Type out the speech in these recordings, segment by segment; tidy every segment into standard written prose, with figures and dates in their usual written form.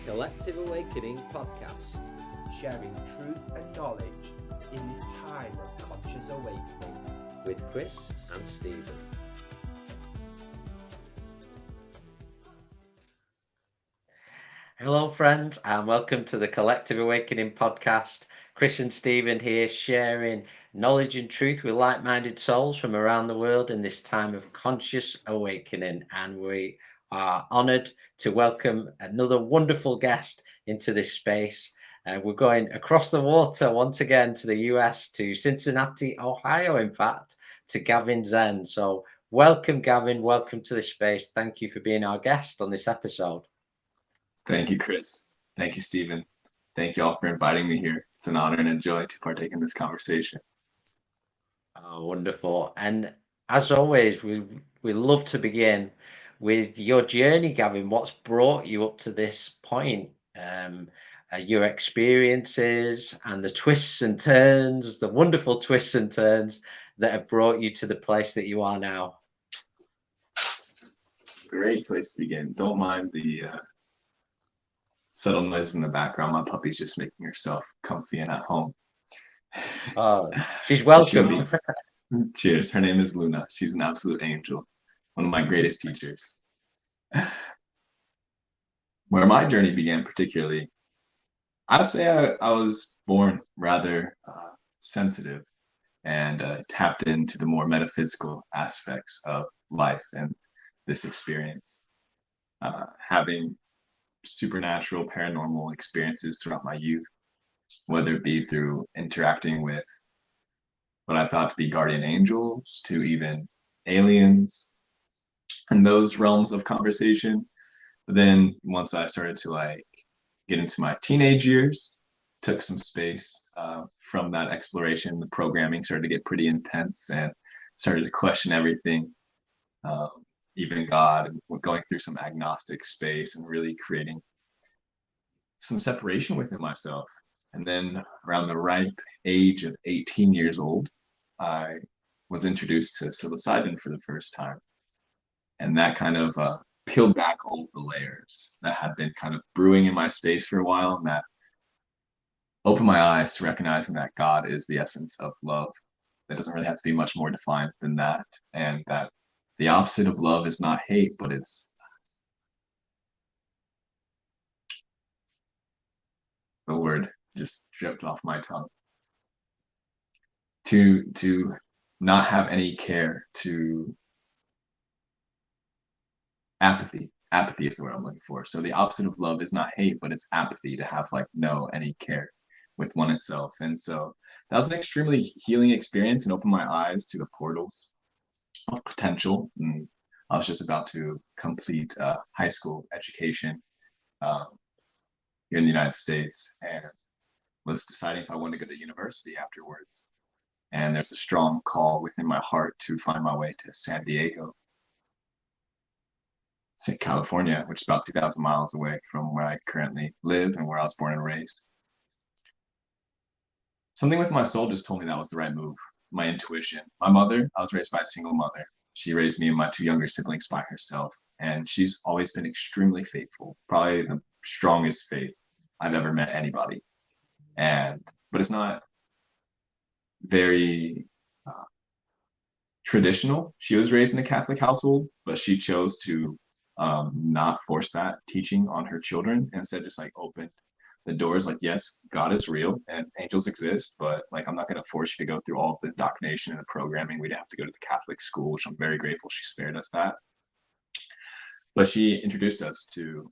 Collective Awakening podcast, sharing truth and knowledge in this time of conscious awakening with Chris and Stephen. Hello friends, and welcome to the Collective Awakening podcast. Chris and Stephen here, sharing knowledge and truth with like-minded souls from around the world in this time of conscious awakening. And we are honoured to welcome another wonderful guest into this space. We're going across the water once again to the US, to Cincinnati, Ohio, in fact, to Gavin Zen. So welcome, Gavin. Welcome to the space. Thank you for being our guest on this episode. Thank you, Chris. Thank you, Stephen. Thank you all for inviting me here. It's an honor and a joy to partake in this conversation. Oh, wonderful. And as always, we love to begin with your journey, Gavin. What's brought you up to this point? Your experiences and the twists and turns, the wonderful twists and turns that have brought you to the place that you are now. Great place to begin. Don't mind the subtle noise in the background. My puppy's just making herself comfy and at home. Oh, she's welcome. Cheers. Her name is Luna. She's an absolute angel. One of my greatest teachers. Where my journey began particularly, I'd say I was born rather sensitive and tapped into the more metaphysical aspects of life and this experience. Having supernatural paranormal experiences throughout my youth, whether it be through interacting with what I thought to be guardian angels to even aliens and those realms of conversation. But then once I started to get into my teenage years, took some space from that exploration. The programming started to get pretty intense and started to question everything, even God, and going through some agnostic space and really creating some separation within myself. And then around the ripe age of 18 years old, I was introduced to psilocybin for the first time. And that kind of peeled back all of the layers that had been kind of brewing in my space for a while, and that opened my eyes to recognizing that God is the essence of love. It doesn't really have to be much more defined than that. And that the opposite of love is not hate, but it's the word just dripped off my tongue. To not have any care, to apathy. Apathy is the word I'm looking for. So the opposite of love is not hate, but it's apathy, to have no any care with one itself. And so that was an extremely healing experience and opened my eyes to the portals of potential. And I was just about to complete high school education here in the United States, and was deciding if I wanted to go to university afterwards. And there's a strong call within my heart to find my way to San Diego, California, which is about 2,000 miles away from where I currently live and where I was born and raised. Something with my soul just told me that was the right move. My intuition. My mother, I was raised by a single mother. She raised me and my two younger siblings by herself. And she's always been extremely faithful, probably the strongest faith I've ever met anybody. But it's not very traditional. She was raised in a Catholic household, but she chose to not force that teaching on her children, and instead just opened the doors. Yes, God is real and angels exist, but I'm not going to force you to go through all of the indoctrination and the programming. We'd have to go to the Catholic school, which I'm very grateful she spared us that. But she introduced us to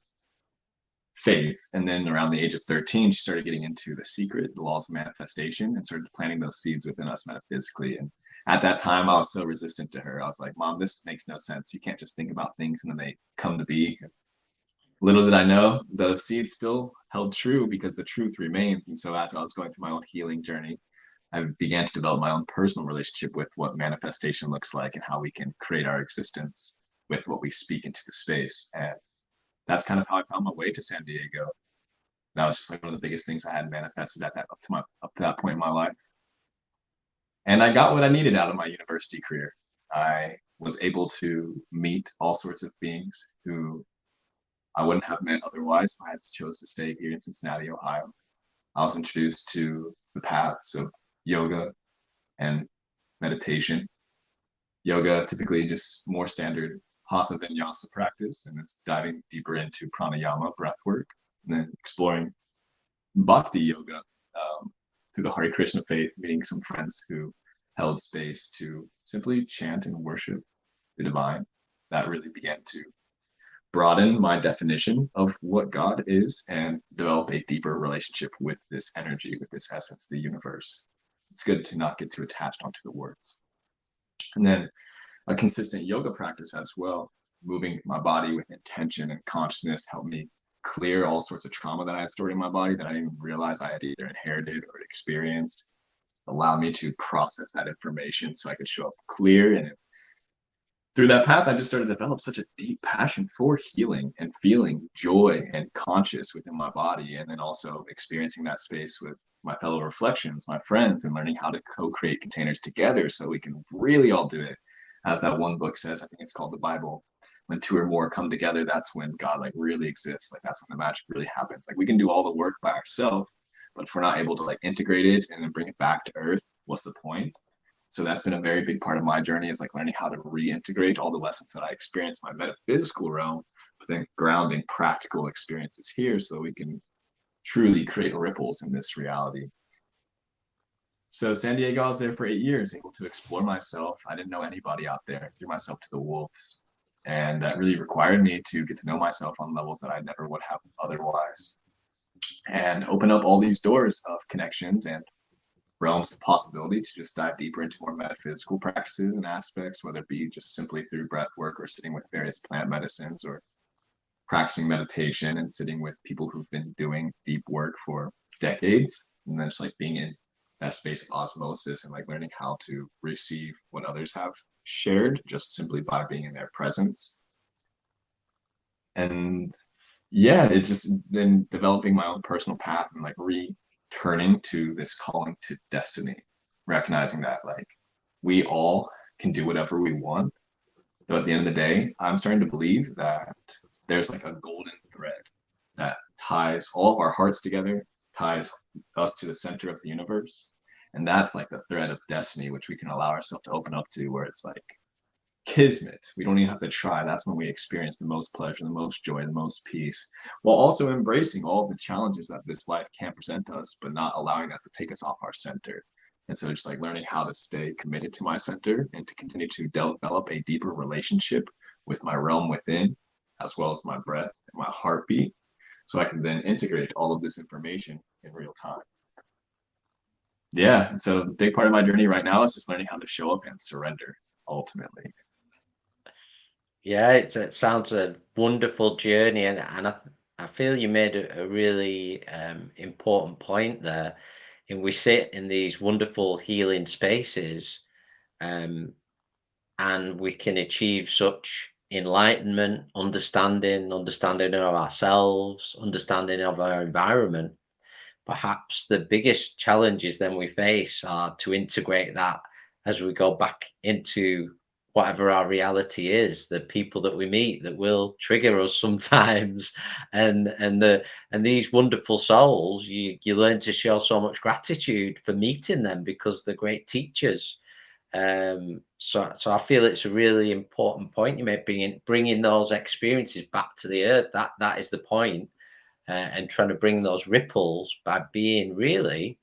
faith, and then around the age of 13 she started getting into the secret, the laws of manifestation, and started planting those seeds within us metaphysically. And at that time I was so resistant to her. I was like, Mom, this makes no sense. You can't just think about things and then they come to be. Little did I know, those seeds still held true because the truth remains. And so as I was going through my own healing journey, I began to develop my own personal relationship with what manifestation looks like and how we can create our existence with what we speak into the space. And that's kind of how I found my way to San Diego. That was just one of the biggest things I had manifested up to that point in my life. And I got what I needed out of my university career. I was able to meet all sorts of beings who I wouldn't have met otherwise if I had chose to stay here in Cincinnati, Ohio. I was introduced to the paths of yoga and meditation. Yoga, typically just more standard hatha vinyasa practice, and it's diving deeper into pranayama, breath work, and then exploring bhakti yoga through the Hare Krishna faith, meeting some friends who held space to simply chant and worship the divine. That really began to broaden my definition of what God is and develop a deeper relationship with this energy, with this essence, the universe. It's good to not get too attached onto the words. And then a consistent yoga practice as well, moving my body with intention and consciousness helped me clear all sorts of trauma that I had stored in my body that I didn't even realize I had either inherited or experienced. Allow me to process that information so I could show up clear. And through that path, I just started to develop such a deep passion for healing and feeling joy and conscious within my body. And then also experiencing that space with my fellow reflections, my friends, and learning how to co-create containers together so we can really all do it. As that one book says, I think it's called the Bible, when two or more come together, that's when God like really exists. Like that's when the magic really happens. Like we can do all the work by ourselves, but if we're not able to like integrate it and then bring it back to earth, what's the point? So that's been a very big part of my journey, is like learning how to reintegrate all the lessons that I experienced in my metaphysical realm, but then grounding practical experiences here so that we can truly create ripples in this reality. So San Diego, I was there for 8 years, able to explore myself. I didn't know anybody out there, threw myself to the wolves. And that really required me to get to know myself on levels that I never would have otherwise. And open up all these doors of connections and realms of possibility to just dive deeper into more metaphysical practices and aspects, whether it be just simply through breath work or sitting with various plant medicines or practicing meditation and sitting with people who've been doing deep work for decades. And then just like being in that space of osmosis and like learning how to receive what others have shared just simply by being in their presence. And yeah, it just then developing my own personal path and like returning to this calling to destiny, recognizing that like we all can do whatever we want. Though at the end of the day, I'm starting to believe that there's like a golden thread that ties all of our hearts together, ties us to the center of the universe. And that's like the thread of destiny, which we can allow ourselves to open up to, where it's like kismet. We don't even have to try. That's when we experience the most pleasure, the most joy, the most peace, while also embracing all the challenges that this life can present us, but not allowing that to take us off our center. And so just like learning how to stay committed to my center and to continue to develop a deeper relationship with my realm within, as well as my breath and my heartbeat, so I can then integrate all of this information in real time. Yeah, and so a big part of my journey right now is just learning how to show up and surrender ultimately. Yeah, it sounds a wonderful journey, and I feel you made a really important point there. And we sit in these wonderful healing spaces, um, and we can achieve such enlightenment, understanding of ourselves, understanding of our environment. Perhaps the biggest challenges then we face are to integrate that as we go back into whatever our reality is, the people that we meet that will trigger us sometimes, and these wonderful souls, you learn to show so much gratitude for meeting them because they're great teachers. So I feel it's a really important point you made, bringing those experiences back to the earth. That is the point, and trying to bring those ripples by being really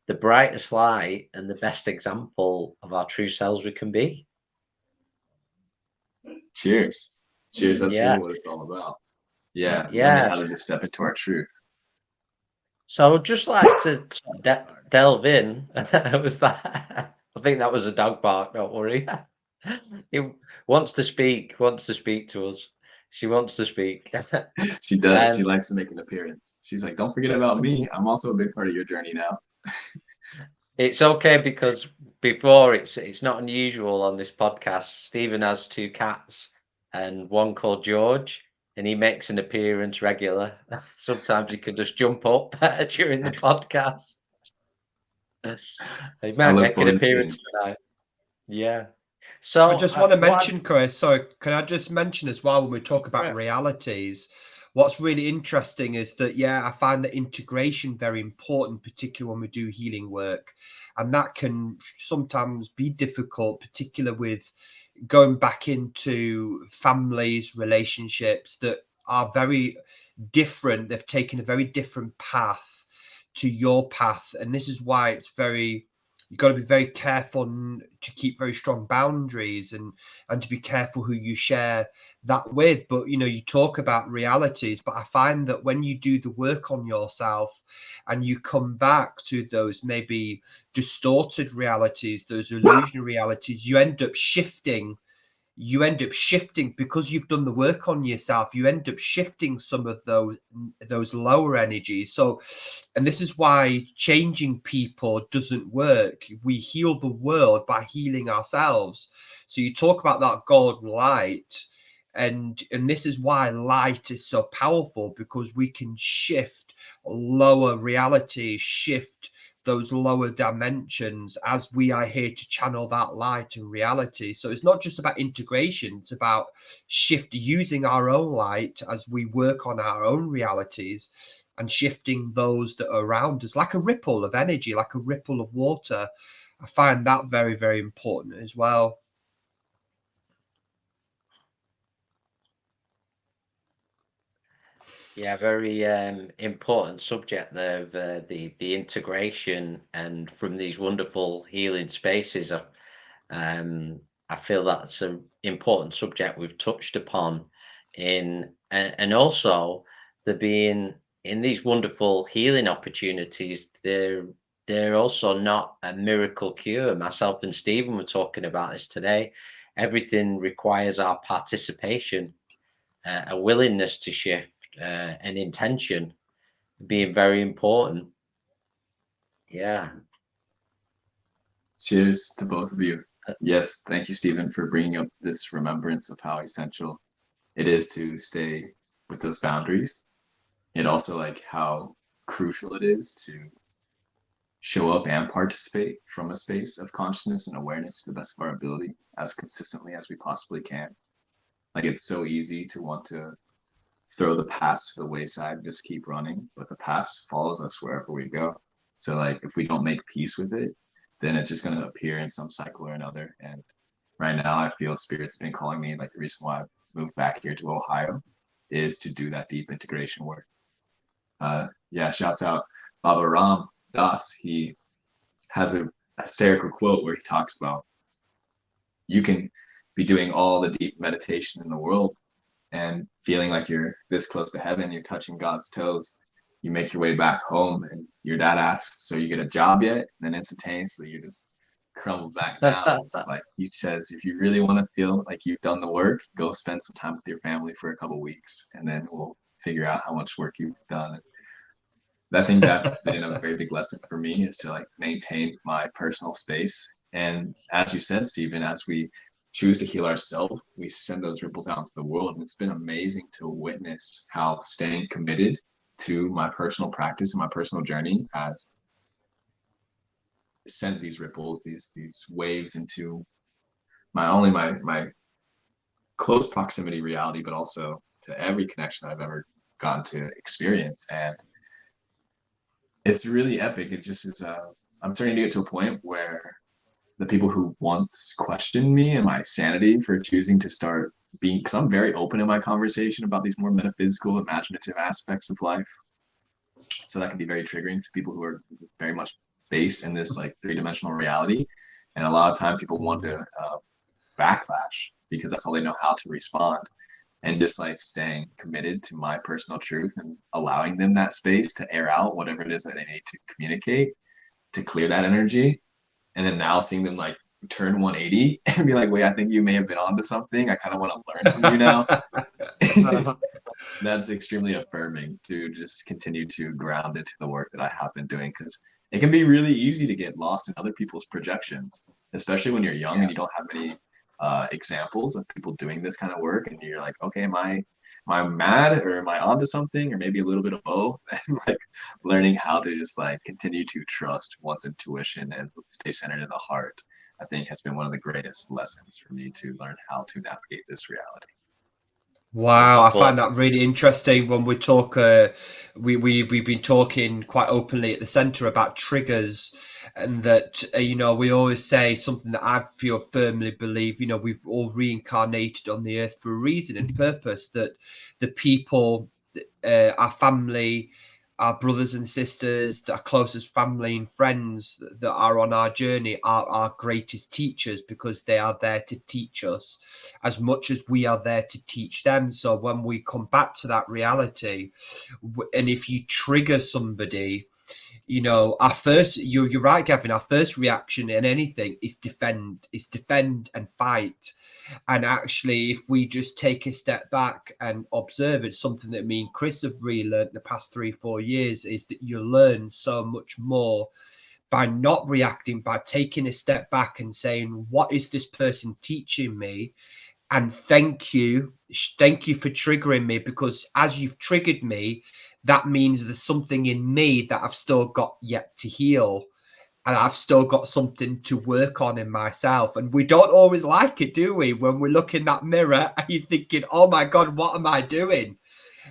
the brightest light and the best example of our true selves we can be. Cheers. Cheers. That's Yeah, really what it's all about. Yeah, learning how yes. to just step into our truth. So I'd just like to sort of delve in. Was that? I think that was a dog bark. Don't worry. He wants to speak. Wants to speak to us. She wants to speak. She does. She um, likes to make an appearance. She's like, don't forget about me. I'm also a big part of your journey now. It's okay because before it's not unusual on this podcast. Stephen has two cats and one called George, and he makes an appearance regular. Sometimes he can just jump up during the podcast. He I might look make an forward to seeing. appearance tonight. Yeah. I So just want to what? mention, Chris, so can I just mention as well, when we talk about Yeah. realities, what's really interesting is that, yeah, I find that integration very important, particularly when we do healing work. And that can sometimes be difficult, particularly with going back into families, relationships that are very different. They've taken a very different path to your path. And this is why it's very, you've got to be very careful to keep very strong boundaries, and to be careful who you share that with. But you talk about realities, but I find that when you do the work on yourself and you come back to those maybe distorted realities, those illusionary realities, you end up shifting because you've done the work on yourself. You end up shifting some of those lower energies. So, and this is why changing people doesn't work. We heal the world by healing ourselves. So you talk about that golden light, and this is why light is so powerful, because we can shift lower reality, shift those lower dimensions as we are here to channel that light and reality. So it's not just about integration, it's about using our own light as we work on our own realities, and shifting those that are around us, like a ripple of energy, like a ripple of water. I find that very, very important as well. Yeah, very important subject there of the integration, and from these wonderful healing spaces. Um, I feel that's an important subject we've touched upon and also the being in these wonderful healing opportunities. They're also not a miracle cure. Myself and Stephen were talking about this today. Everything requires our participation, a willingness to shift, an intention being very important. Yeah. Cheers to both of you. Uh, Yes, thank you, Stephen, for bringing up this remembrance of how essential it is to stay with those boundaries, and also like how crucial it is to show up and participate from a space of consciousness and awareness to the best of our ability as consistently as we possibly can. Like it's so easy to want to throw the past to the wayside, just keep running, but the past follows us wherever we go. So like if we don't make peace with it, then it's just going to appear in some cycle or another. And right now I feel spirit's been calling me, like the reason why I've moved back here to Ohio is to do that deep integration work. Yeah, shouts out Baba Ram Das. He has a hysterical quote where he talks about you can be doing all the deep meditation in the world and feeling like you're this close to heaven, you're touching God's toes. You make your way back home, and your dad asks, "So you get a job yet?" And then instantaneously, you just crumble back down. It's like he says, if you really want to feel like you've done the work, go spend some time with your family for a couple of weeks, and then we'll figure out how much work you've done. I think that's been a very big lesson for me, is to like maintain my personal space. And as you said, Stephen, as we choose to heal ourselves, we send those ripples out into the world. And it's been amazing to witness how staying committed to my personal practice and my personal journey has sent these ripples, these waves into my close proximity reality, but also to every connection that I've ever gotten to experience. And it's really epic. It just is. I'm starting to get to a point where the people who once questioned me and my sanity for choosing to start being, because I'm very open in my conversation about these more metaphysical, imaginative aspects of life. So that can be very triggering to people who are very much based in this like three-dimensional reality. And a lot of time people want to backlash because that's all they know how to respond. And just like staying committed to my personal truth and allowing them that space to air out whatever it is that they need to communicate, to clear that energy. And then now seeing them like turn 180 and be like, wait, I think you may have been onto something. I kind of want to learn from you now. That's extremely affirming to just continue to ground into the work that I have been doing, because it can be really easy to get lost in other people's projections, especially when you're young and you don't have many examples of people doing this kind of work, and you're like, okay, am I mad, or am I onto something, or maybe a little bit of both? And like learning how to just like continue to trust one's intuition and stay centered in the heart, I think has been one of the greatest lessons for me to learn how to navigate this reality. Wow, I find But that really interesting when we talk. We've been talking quite openly at the centre about triggers, and that we always say something that I feel firmly believe. We've all reincarnated on the earth for a reason and purpose. That the people, our family, our brothers and sisters, our closest family and friends that are on our journey are our greatest teachers, because they are there to teach us as much as we are there to teach them. So when we come back to that reality, and if you trigger somebody, our first, you're right, Gavin, our first reaction in anything is defend and fight. And actually, if we just take a step back and observe, it's something that me and Chris have really learned in the past 3-4 years, is that you learn so much more by not reacting, by taking a step back and saying, what is this person teaching me? And thank you for triggering me, because as you've triggered me, that means there's something in me that I've still got yet to heal, and I've still got something to work on in myself. And we don't always like it, do we? When we look in that mirror and you're thinking, oh my God, what am I doing?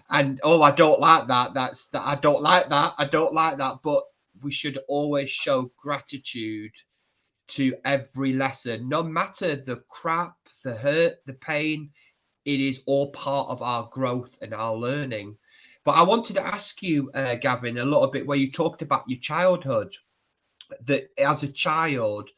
And oh, I don't like that. I don't like that. I don't like that. But we should always show gratitude to every lesson, no matter the crap, the hurt, the pain. It is all part of our growth and our learning. But I wanted to ask you, Gavin, a little bit where you talked about your childhood, that as a child,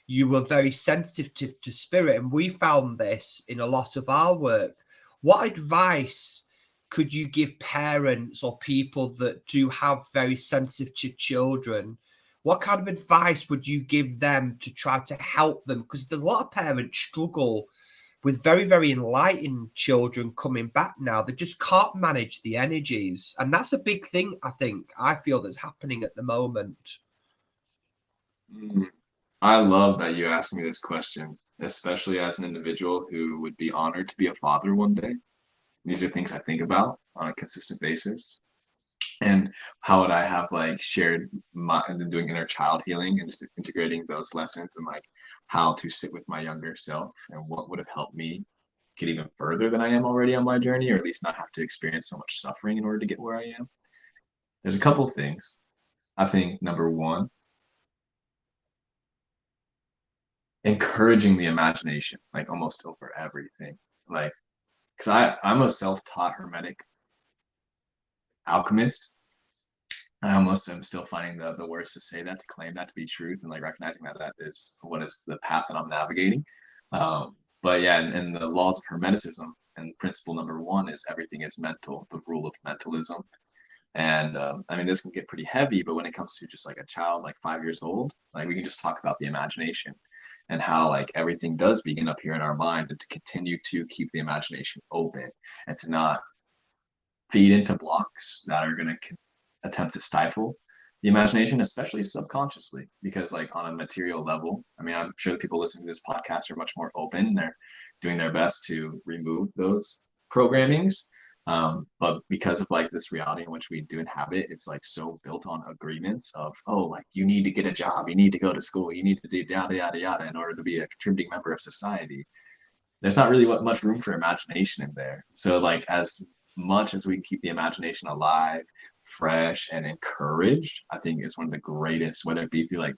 you were very sensitive to spirit. And we found this in a lot of our work. What advice could you give parents or people that do have very sensitive to children? What kind of advice would you give them to try to help them? Because a lot of parents struggle with very, very enlightened children coming back now. They just can't manage the energies. And that's a big thing, I feel that's happening at the moment. I love that you asked me this question, especially as an individual who would be honored to be a father one day. These are things I think about on a consistent basis. And how would I have like shared my and doing inner child healing and just integrating those lessons, and like how to sit with my younger self, and what would have helped me get even further than I am already on my journey, or at least not have to experience so much suffering in order to get where I am. There's a couple of things. I think number one, encouraging the imagination, like almost over everything. Like, because I'm a self-taught hermetic alchemist. I almost am still finding the words to say that, to claim that to be truth, and like recognizing that that is what is the path that I'm navigating. But yeah, in the laws of hermeticism, and principle number one is everything is mental, the rule of mentalism. And I mean, this can get pretty heavy, but when it comes to just like a child, like 5 years old, like we can just talk about the imagination and how like everything does begin up here in our mind, and to continue to keep the imagination open and to not feed into blocks that are going to attempt to stifle the imagination, especially subconsciously, because like on a material level, I mean, I'm sure the people listening to this podcast are much more open. They're doing their best to remove those programmings. But because of like this reality in which we do inhabit, it's like so built on agreements of, oh, like you need to get a job, you need to go to school, you need to do yada yada yada in order to be a contributing member of society. There's not really much room for imagination in there. So like as much as we can keep the imagination alive, fresh, and encouraged, I think it's one of the greatest, whether it be through like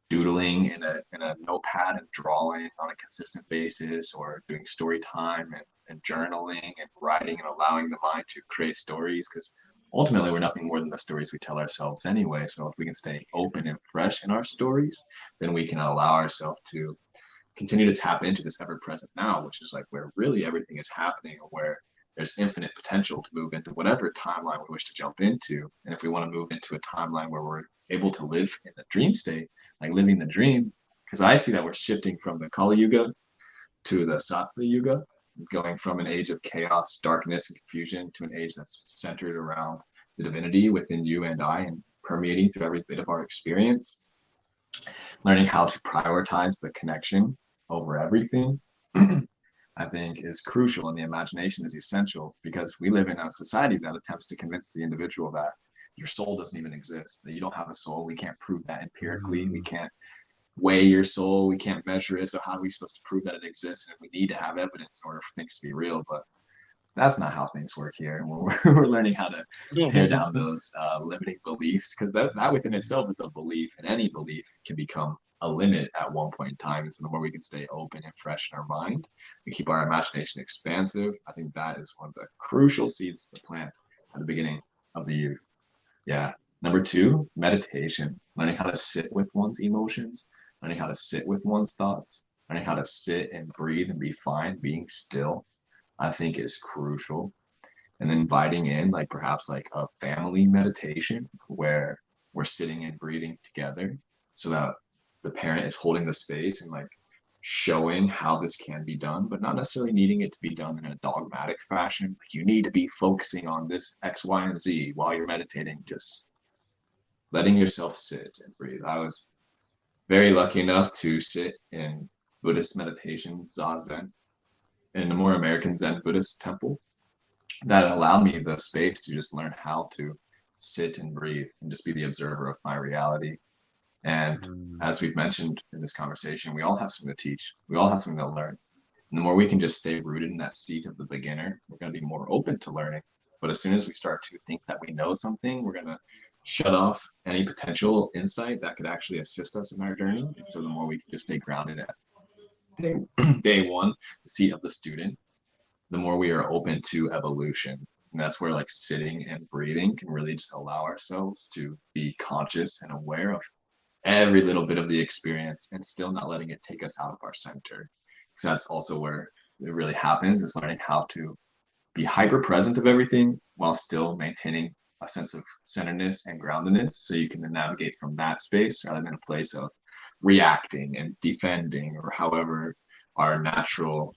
doodling in a notepad and drawing on a consistent basis, or doing story time and journaling and writing and allowing the mind to create stories, because ultimately we're nothing more than the stories we tell ourselves anyway. So if we can stay open and fresh in our stories, then we can allow ourselves to continue to tap into this ever present now, which is like where really everything is happening, and where there's infinite potential to move into whatever timeline we wish to jump into. And if we want to move into a timeline where we're able to live in the dream state, like living the dream, because I see that we're shifting from the Kali Yuga to the Sattva Yuga, going from an age of chaos, darkness, and confusion to an age that's centered around the divinity within you and I, and permeating through every bit of our experience. Learning how to prioritize the connection over everything, I think, is crucial, and the imagination is essential, because we live in a society that attempts to convince the individual that your soul doesn't even exist, that you don't have a soul. We can't prove that empirically. We can't weigh your soul. We can't measure it. So how are we supposed to prove that it exists? And we need to have evidence in order for things to be real. But That's not how things work here. And we're learning how to tear down those limiting beliefs, because that within itself is a belief, and any belief can become a limit at one point in time. And so the more we can stay open and fresh in our mind, we keep our imagination expansive. I think that is one of the crucial seeds to plant at the beginning of the youth. Yeah. Number two, meditation, learning how to sit with one's emotions, learning how to sit with one's thoughts, learning how to sit and breathe and be fine, being still, I think is crucial. And then inviting in like perhaps like a family meditation where we're sitting and breathing together, so that the parent is holding the space and like showing how this can be done, but not necessarily needing it to be done in a dogmatic fashion. Like you need to be focusing on this X, Y, and Z while you're meditating. Just letting yourself sit and breathe. I was very lucky enough to sit in Buddhist meditation, Zazen, in a more American Zen Buddhist temple that allowed me the space to just learn how to sit and breathe and just be the observer of my reality. And as we've mentioned in this conversation, we all have something to teach. We all have something to learn. And the more we can just stay rooted in that seat of the beginner, we're going to be more open to learning. But as soon as we start to think that we know something, we're going to shut off any potential insight that could actually assist us in our journey. And so the more we can just stay grounded at day one, the seat of the student, the more we are open to evolution. And that's where like sitting and breathing can really just allow ourselves to be conscious and aware of every little bit of the experience and still not letting it take us out of our center. Because that's also where it really happens, is learning how to be hyper present of everything while still maintaining a sense of centeredness and groundedness, so you can navigate from that space rather than a place of reacting and defending, or however our natural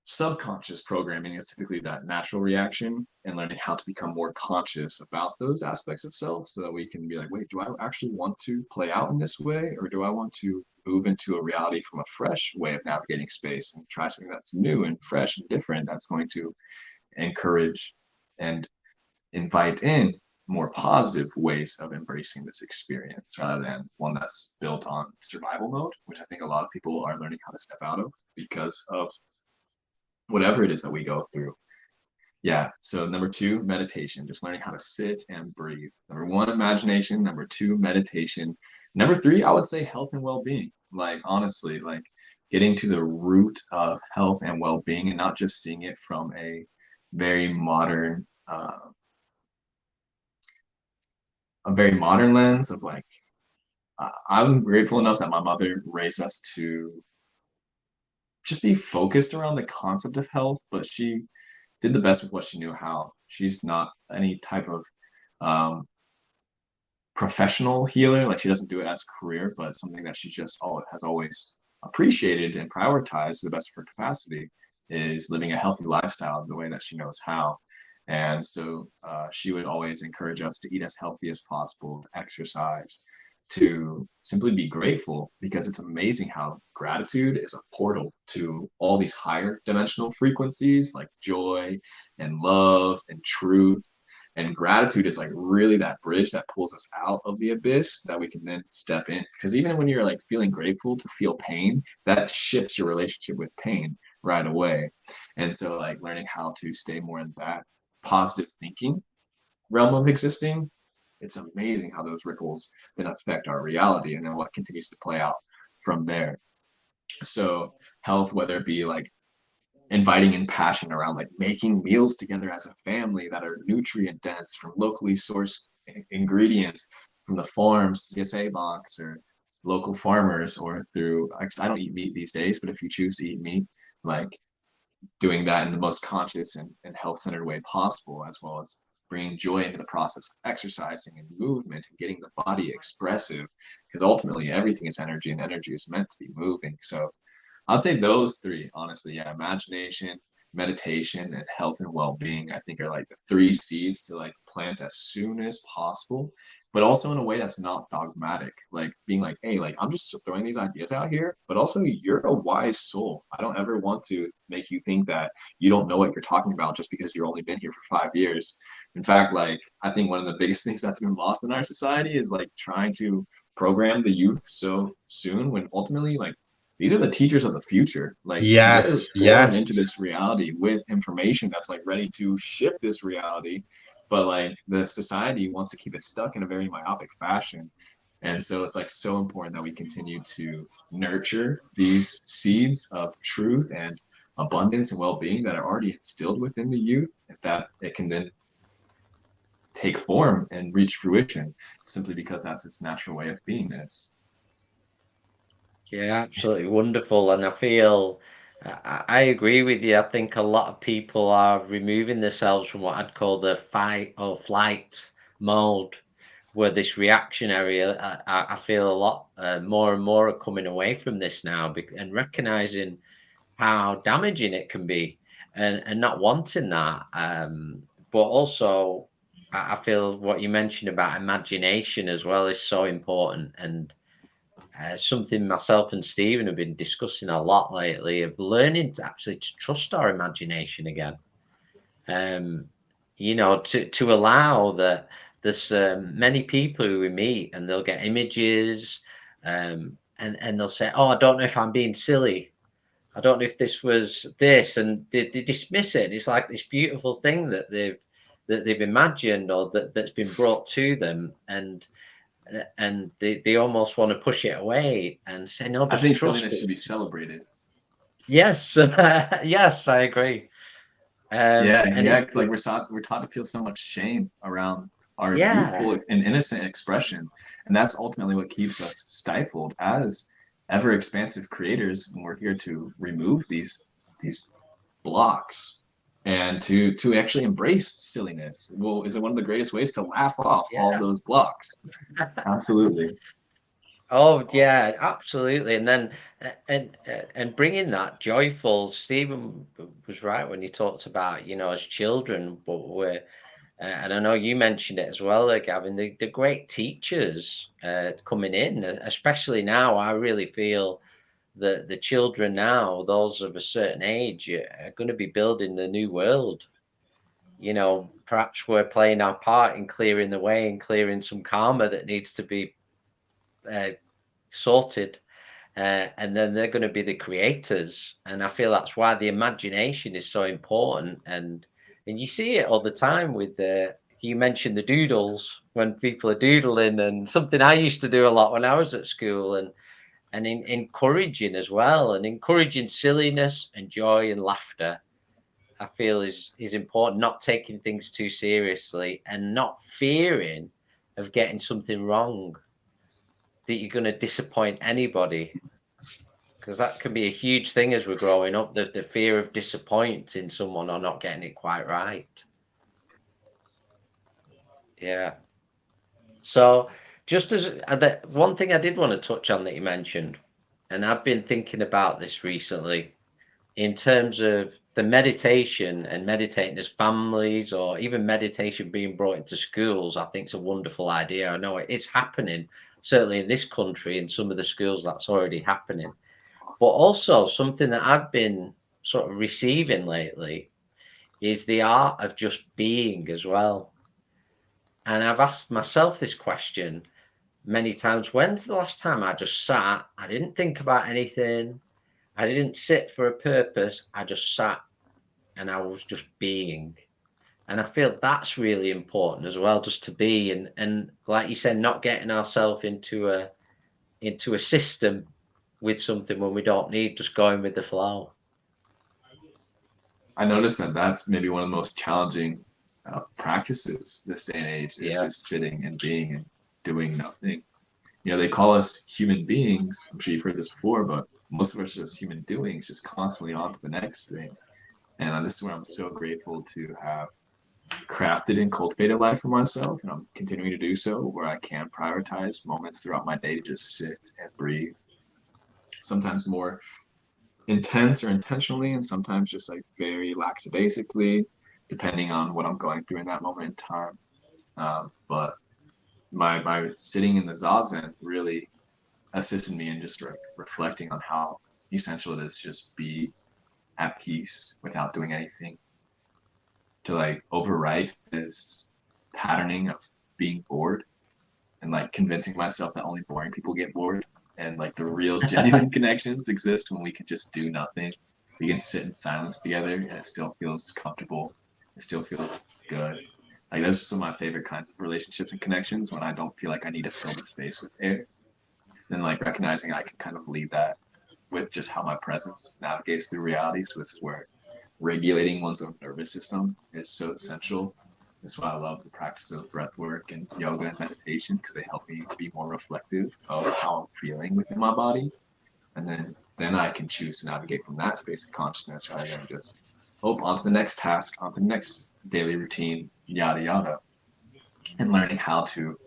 subconscious programming is typically that natural reaction. And learning how to become more conscious about those aspects of self, so that we can be like, wait, do I actually want to play out in this way, or do I want to move into a reality from a fresh way of navigating space and try something that's new and fresh and different, that's going to encourage and invite in more positive ways of embracing this experience, rather than one that's built on survival mode, which I think a lot of people are learning how to step out of because of whatever it is that we go through. Yeah. So number two, meditation, just learning how to sit and breathe. Number one, imagination. Number two, meditation. Number three, I would say health and well-being. Like honestly, like getting to the root of health and well-being, and not just seeing it from a very modern, lens of like, I'm grateful enough that my mother raised us to just be focused around the concept of health, but she did the best with what she knew how. She's not any type of professional healer. Like she doesn't do it as a career, but something that she just has always appreciated and prioritized to the best of her capacity is living a healthy lifestyle the way that she knows how. And so she would always encourage us to eat as healthy as possible, to exercise, to simply be grateful, because it's amazing how gratitude is a portal to all these higher dimensional frequencies like joy and love and truth. And gratitude is like really that bridge that pulls us out of the abyss that we can then step in. Because even when you're like feeling grateful to feel pain, that shifts your relationship with pain right away. And so like learning how to stay more in that positive thinking realm of existing, it's amazing how those ripples then affect our reality and then what continues to play out from there. So health, whether it be like inviting in passion around like making meals together as a family that are nutrient dense from locally sourced ingredients from the farms, CSA box, or local farmers, or through, I don't eat meat these days, but if you choose to eat meat, like doing that in the most conscious and health-centered way possible, as well as bringing joy into the process of exercising and movement and getting the body expressive, because ultimately everything is energy and energy is meant to be moving. So I'd say those three, honestly, yeah, imagination, meditation, and health and well-being, I think are like the three seeds to like plant as soon as possible, but also in a way that's not dogmatic, like being like, hey, like I'm just throwing these ideas out here, but also you're a wise soul. I don't ever want to make you think that you don't know what you're talking about just because you've only been here for 5 years. In fact, like I think one of the biggest things that's been lost in our society is like trying to program the youth so soon, when ultimately like these are the teachers of the future. Like they're Yes, born yes. into this reality with information that's like ready to shift this reality. But like the society wants to keep it stuck in a very myopic fashion. And so it's like so important that we continue to nurture these seeds of truth and abundance and well-being that are already instilled within the youth, that it can then take form and reach fruition simply because that's its natural way of beingness. Yeah, absolutely wonderful. And I feel I agree with you. I think a lot of people are removing themselves from what I'd call the fight or flight mode, where this reactionary, I feel a lot more and more are coming away from this now and recognizing how damaging it can be and not wanting that. But also, I feel what you mentioned about imagination as well is so important. And something myself and Stephen have been discussing a lot lately of learning to actually to trust our imagination again. Um, to allow that there's many people who we meet and they'll get images, and they'll say, "Oh, I don't know if I'm being silly. I don't know if this was this," and they dismiss it. It's like this beautiful thing that they've imagined or that's been brought to them, and they almost want to push it away and say, "No, I just think trust silliness should it." be celebrated. Yes, yes, I agree. Yeah, And yeah. it, It's like we're taught to feel so much shame around our yeah, youthful and innocent expression, and that's ultimately what keeps us stifled as ever expansive creators. When we're here to remove these blocks and to actually embrace silliness. Well, is it one of the greatest ways to laugh off all yeah. those blocks? Absolutely. Oh, yeah, absolutely. And then and bringing that joyful. Stephen was right when he talked about, as children, but we're and I know you mentioned it as well, Gavin. The great teachers coming in, especially now. I really feel that the children now, those of a certain age, are going to be building the new world. Perhaps we're playing our part in clearing the way and clearing some karma that needs to be uh, sorted. And then they're going to be the creators. And I feel that's why the imagination is so important. And you see it all the time with you mentioned the doodles when people are doodling, and something I used to do a lot when I was at school, and encouraging as well, and encouraging silliness and joy and laughter. I feel is important, not taking things too seriously and not fearing of getting something wrong, that you're going to disappoint anybody, because that can be a huge thing as we're growing up. There's the fear of disappointing someone or not getting it quite right. Yeah. So just as one thing I did want to touch on that you mentioned, and I've been thinking about this recently in terms of the meditation and meditating as families, or even meditation being brought into schools. I think it's a wonderful idea. I know it is happening, certainly in this country, in some of the schools that's already happening. But also something that I've been sort of receiving lately is the art of just being as well. And I've asked myself this question many times. When's the last time I just sat? I didn't think about anything. I didn't sit for a purpose. I just sat and I was just being. And I feel that's really important as well, just to be, and like you said, not getting ourselves into a system with something when we don't need, just going with the flow. I noticed that that's maybe one of the most challenging practices this day and age is Yeah. just sitting and being and doing nothing. They call us human beings. I'm sure you've heard this before, but most of us are just human doings, just constantly on to the next thing. And this is where I'm so grateful to have crafted and cultivated life for myself. And I'm continuing to do so, where I can prioritize moments throughout my day to just sit and breathe. Sometimes more intense or intentionally, and sometimes just like very lackadaisically, depending on what I'm going through in that moment in time. But my sitting in the zazen really assisted me in just reflecting on how essential it is to just be at peace without doing anything, to like overwrite this patterning of being bored and like convincing myself that only boring people get bored And like the real genuine connections exist when we can just do nothing. We can sit in silence together and it still feels comfortable. It still feels good. Like those are some of my favorite kinds of relationships and connections, when I don't feel like I need to fill the space with air. And like recognizing I can kind of lead that with just how my presence navigates through reality. So this is where regulating one's own nervous system is so essential. That's why I love the practice of breath work and yoga and meditation, because they help me be more reflective of how I'm feeling within my body. And then I can choose to navigate from that space of consciousness rather than just, oh, on to the next task, on to the next daily routine, yada yada. And learning how to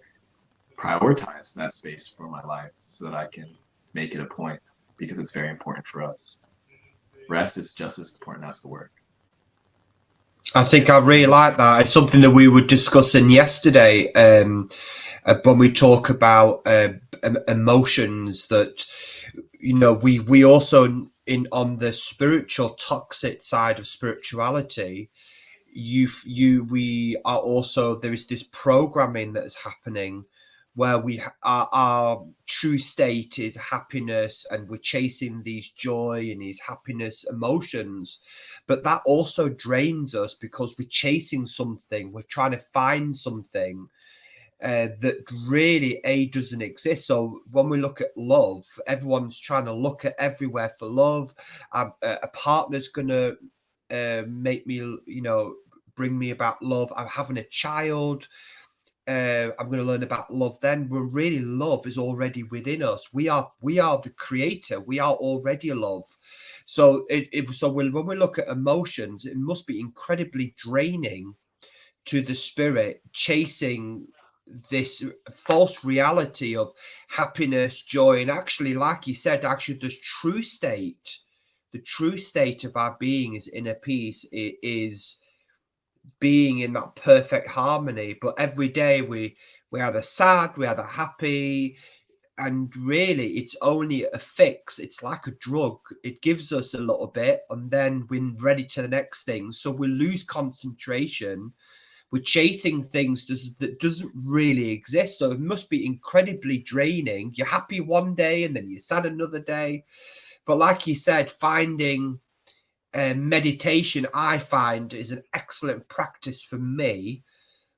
prioritize that space for my life so that I can make it a point, because it's very important for us. Rest is just as important as the work. I think I really like that. It's something that we were discussing yesterday when we talk about emotions, that, you know, we also, in on the spiritual toxic side of spirituality, we are also, there is this programming that is happening where our true state is happiness, and we're chasing these joy and these happiness emotions, but that also drains us because we're chasing something, we're trying to find something that really doesn't exist. So when we look at love, everyone's trying to look at everywhere for love. A partner's gonna make me, you know, bring me about love. I'm having a child, I'm going to learn about love. Then, when really love is already within us, we are the creator, we are already love. So when we look at emotions, it must be incredibly draining to the spirit, chasing this false reality of happiness, joy, and actually, like you said, actually the true state of our being is inner peace. It is being in that perfect harmony. But every day we're either sad, we're either happy, and really it's only a fix. It's like a drug. It gives us a little bit and then we're ready to the next thing. So we lose concentration. We're chasing things that doesn't really exist. So it must be incredibly draining. You're happy one day and then you're sad another day. But like you said, finding meditation, I find, is an excellent practice for me,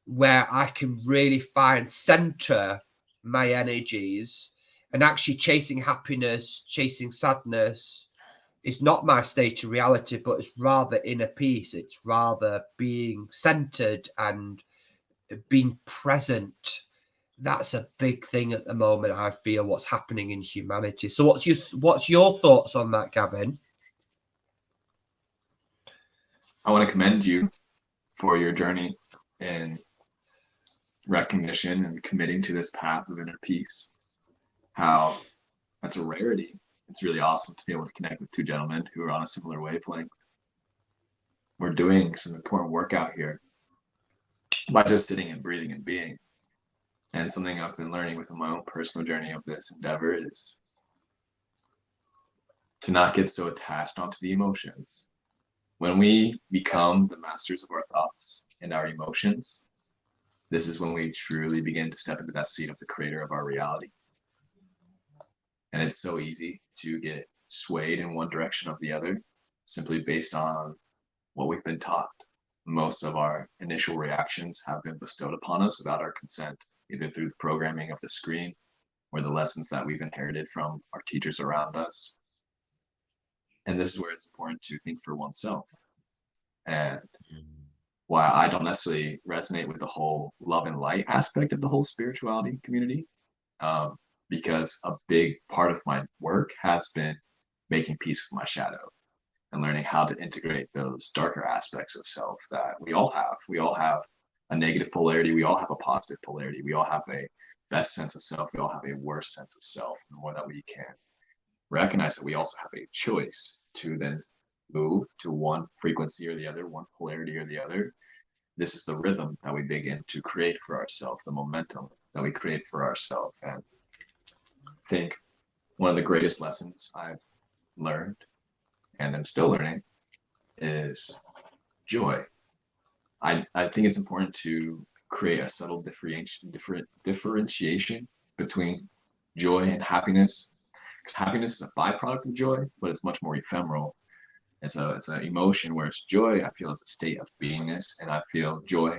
where I can really center my energies, and actually chasing happiness, chasing sadness is not my state of reality, but it's rather inner peace. It's rather being centered and being present. That's a big thing at the moment, I feel, what's happening in humanity. So what's your thoughts on that, Gavin? I want to commend you for your journey in recognition and committing to this path of inner peace. How that's a rarity. It's really awesome to be able to connect with two gentlemen who are on a similar wavelength. We're doing some important work out here by just sitting and breathing and being. And something I've been learning within my own personal journey of this endeavor is to not get so attached onto the emotions. When we become the masters of our thoughts and our emotions, this is when we truly begin to step into that seat of the creator of our reality. And it's so easy to get swayed in one direction or the other, simply based on what we've been taught. Most of our initial reactions have been bestowed upon us without our consent, either through the programming of the screen or the lessons that we've inherited from our teachers around us. And this is where it's important to think for oneself. And why I don't necessarily resonate with the whole love and light aspect of the whole spirituality community, because a big part of my work has been making peace with my shadow and learning how to integrate those darker aspects of self that we all have. We all have a negative polarity. We all have a positive polarity. We all have a best sense of self. We all have a worse sense of self. The more that we can recognize that we also have a choice to then move to one frequency or the other, one polarity or the other. This is the rhythm that we begin to create for ourselves, the momentum that we create for ourselves. And I think one of the greatest lessons I've learned, and I'm still learning, is joy. I think it's important to create a subtle differentiation between joy and happiness, because happiness is a byproduct of joy, but it's much more ephemeral. It's an emotion, where it's joy, I feel, is a state of beingness, and I feel joy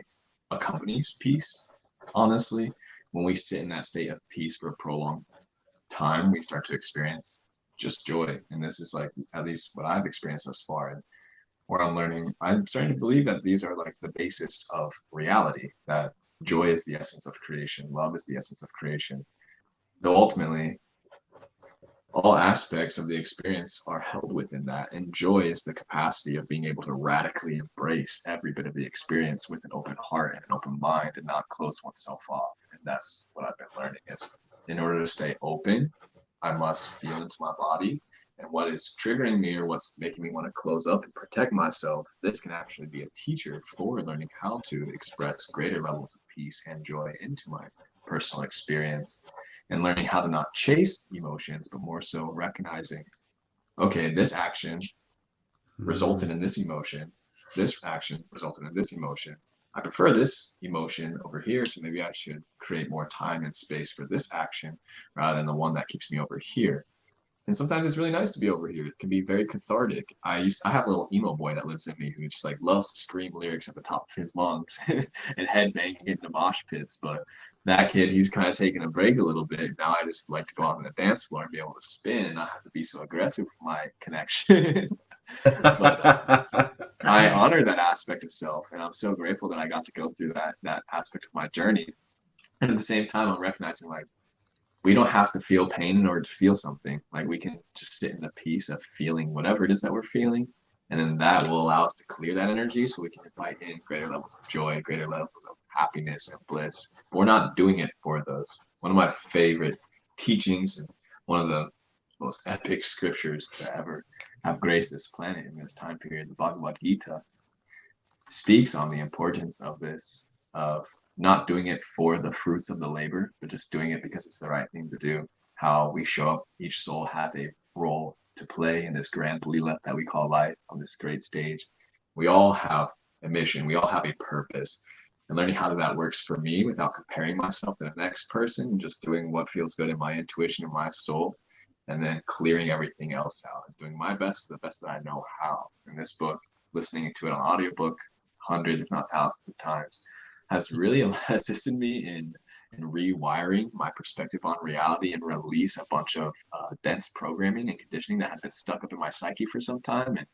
accompanies peace. Honestly, when we sit in that state of peace for a prolonged time, we start to experience just joy. And this is like at least what I've experienced thus far, and where I'm starting to believe that these are like the basis of reality, that joy is the essence of creation, love is the essence of creation. Though ultimately all aspects of the experience are held within that. And joy is the capacity of being able to radically embrace every bit of the experience with an open heart and an open mind, and not close oneself off. And that's what I've been learning is, in order to stay open, I must feel into my body. And what is triggering me, or what's making me want to close up and protect myself, this can actually be a teacher for learning how to express greater levels of peace and joy into my personal experience, and learning how to not chase emotions, but more so recognizing, okay, this action resulted in this emotion. This action resulted in this emotion. I prefer this emotion over here, so maybe I should create more time and space for this action rather than the one that keeps me over here. And sometimes it's really nice to be over here. It can be very cathartic. I have a little emo boy that lives in me who just like loves to scream lyrics at the top of his lungs and headbang and get into mosh pits. But that kid, he's kind of taking a break a little bit. Now I just like to go out on the dance floor and be able to spin, and not have to be so aggressive with my connection. But I honor that aspect of self, and I'm so grateful that I got to go through that aspect of my journey. And at the same time, I'm recognizing like, we don't have to feel pain in order to feel something. Like, we can just sit in the peace of feeling whatever it is that we're feeling. And then that will allow us to clear that energy, so we can invite in greater levels of joy, greater levels of happiness and bliss. But we're not doing it for those. One of my favorite teachings, and one of the most epic scriptures to ever have graced this planet in this time period, the Bhagavad Gita, speaks on the importance of this, of not doing it for the fruits of the labor, but just doing it because it's the right thing to do. How we show up, each soul has a role to play in this grand leela that we call life, on this great stage. We all have a mission, we all have a purpose. And learning how that works for me without comparing myself to the next person, just doing what feels good in my intuition and my soul, and then clearing everything else out and doing my best, the best that I know how. In this book, listening to it on audiobook hundreds, if not thousands of times, has really assisted me in rewiring my perspective on reality, and release a bunch of dense programming and conditioning that had been stuck up in my psyche for some time. And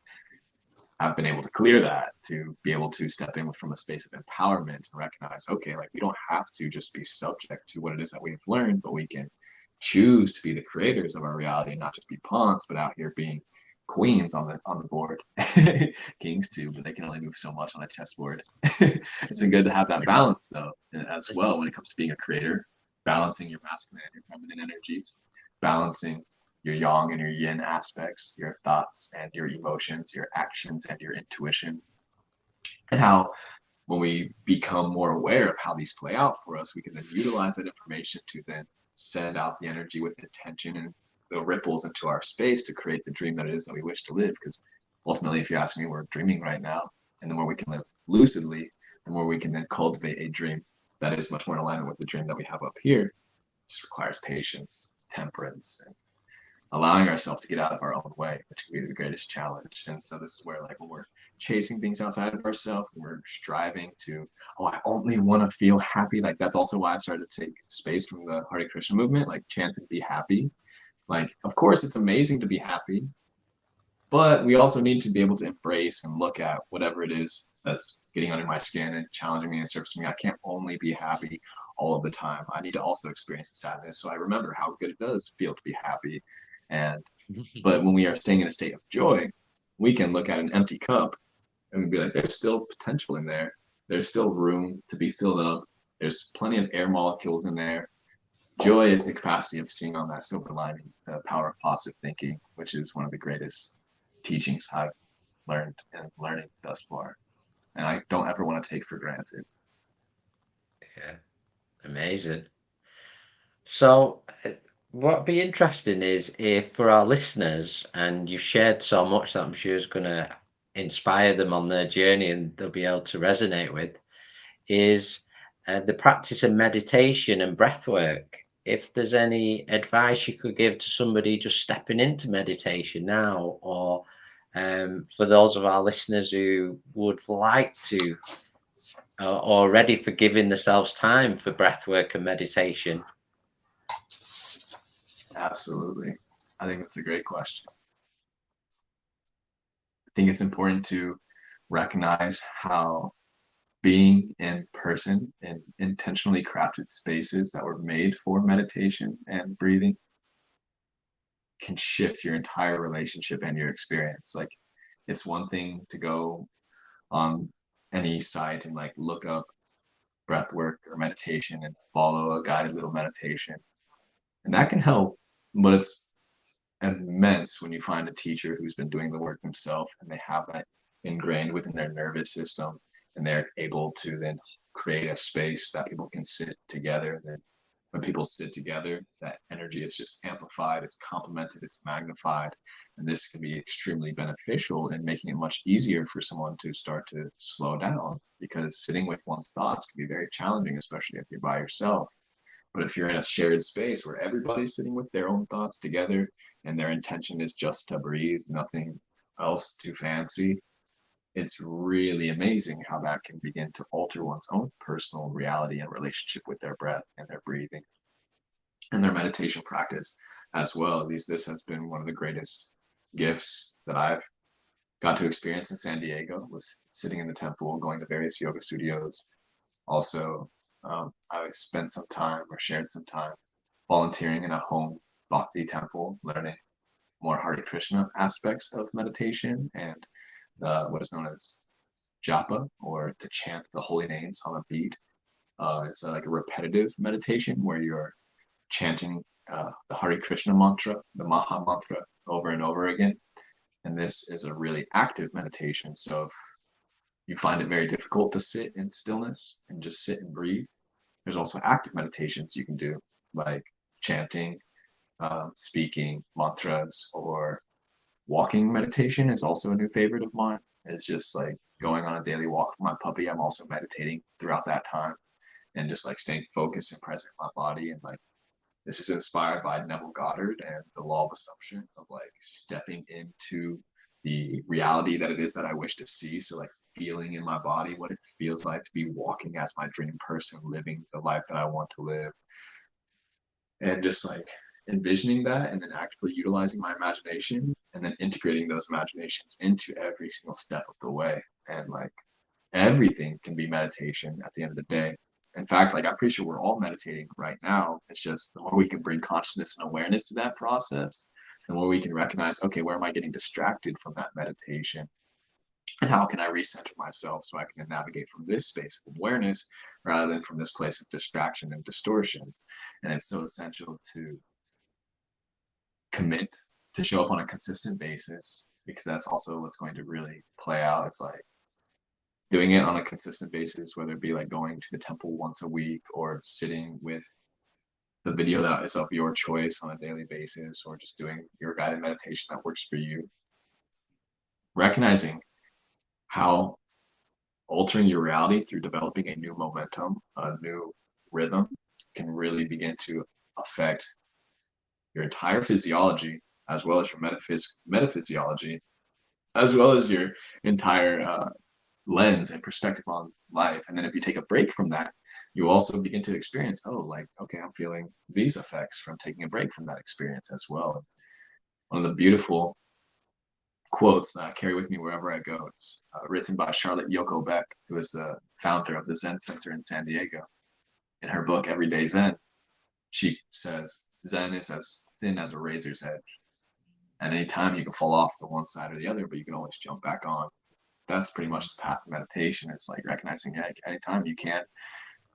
I've been able to clear that, to be able to step in from a space of empowerment and recognize, okay, like, we don't have to just be subject to what it is that we've learned, but we can choose to be the creators of our reality, and not just be pawns, but out here being queens on the board. Kings too, but they can only move so much on a chessboard. It's good to have that balance though, as well, when it comes to being a creator, balancing your masculine and your feminine energies, balancing your yang and your yin aspects, your thoughts and your emotions, your actions and your intuitions. And how, when we become more aware of how these play out for us, we can then utilize that information to then send out the energy with intention and the ripples into our space, to create the dream that it is that we wish to live. Because ultimately, if you ask me, we're dreaming right now. And the more we can live lucidly, the more we can then cultivate a dream that is much more in alignment with the dream that we have up here. It just requires patience, temperance, and allowing ourselves to get out of our own way, which can be the greatest challenge. And so this is where, like, when we're chasing things outside of ourselves, we're striving to, oh, I only want to feel happy. Like, that's also why I started to take space from the Hare Krishna movement, like chant and be happy. Like, of course, it's amazing to be happy, but we also need to be able to embrace and look at whatever it is that's getting under my skin and challenging me and surfacing me. I can't only be happy all of the time. I need to also experience the sadness, so I remember how good it does feel to be happy. And but when we are staying in a state of joy, we can look at an empty cup and be like, there's still potential in there. There's still room to be filled up. There's plenty of air molecules in there. Joy is the capacity of seeing on that silver lining, the power of positive thinking, which is one of the greatest teachings I've learned and learning thus far. And I don't ever want to take for granted. Yeah, amazing. So what'd be interesting is, if for our listeners, and you've shared so much that I'm sure is going to inspire them on their journey and they'll be able to resonate with, is the practice of meditation and breath work. if there's any advice you could give to somebody just stepping into meditation now, or for those of our listeners who would like to or ready for giving themselves time for breath work and meditation. Absolutely. I think that's a great question. I think it's important to recognize how being in person in intentionally crafted spaces that were made for meditation and breathing can shift your entire relationship and your experience. Like, it's one thing to go on any site and like look up breath work or meditation and follow a guided little meditation, and that can help, but it's immense when you find a teacher who's been doing the work themselves and they have that ingrained within their nervous system, and they're able to then create a space that people can sit together. And then when people sit together, that energy is just amplified, it's complemented, it's magnified. And this can be extremely beneficial in making it much easier for someone to start to slow down, because sitting with one's thoughts can be very challenging, especially if you're by yourself. But if you're in a shared space where everybody's sitting with their own thoughts together and their intention is just to breathe, nothing else too fancy, it's really amazing how that can begin to alter one's own personal reality and relationship with their breath and their breathing and their meditation practice as well. At least this has been one of the greatest gifts that I've got to experience in San Diego, was sitting in the temple, going to various yoga studios. Also, I spent some time or shared some time volunteering in a home bhakti temple, learning more Hare Krishna aspects of meditation and what is known as japa, or to chant the holy names on a beat. It's like a repetitive meditation where you're chanting the Hare Krishna mantra, the Maha mantra, over and over again. And this is a really active meditation. So if you find it very difficult to sit in stillness and just sit and breathe, there's also active meditations you can do, like chanting, speaking mantras, or walking meditation is also a new favorite of mine. It's just like going on a daily walk with my puppy. I'm also meditating throughout that time and just like staying focused and present in my body. And like, this is inspired by Neville Goddard and the law of assumption, of like stepping into the reality that it is that I wish to see. So like feeling in my body what it feels like to be walking as my dream person, living the life that I want to live. And just like envisioning that and then actively utilizing my imagination and then integrating those imaginations into every single step of the way. And like everything can be meditation at the end of the day. In fact, like I'm pretty sure we're all meditating right now. It's just the more we can bring consciousness and awareness to that process, the more we can recognize, okay, where am I getting distracted from that meditation? And how can I recenter myself so I can navigate from this space of awareness rather than from this place of distraction and distortions? And it's so essential to commit to show up on a consistent basis, because that's also what's going to really play out. It's like doing it on a consistent basis, whether it be like going to the temple once a week or sitting with the video that is of your choice on a daily basis, or just doing your guided meditation that works for you. Recognizing how altering your reality through developing a new momentum, a new rhythm, can really begin to affect your entire physiology, as well as your metaphysiology, as well as your entire lens and perspective on life. And then if you take a break from that, you also begin to experience, oh, like, okay, I'm feeling these effects from taking a break from that experience as well. One of the beautiful quotes that I carry with me wherever I go, it's written by Charlotte Yoko Beck, who is the founder of the Zen Center in San Diego. In her book, Everyday Zen, she says, Zen is as thin as a razor's edge. And anytime you can fall off to one side or the other, but you can always jump back on. That's pretty much the path of meditation. It's like recognizing, yeah, anytime you can't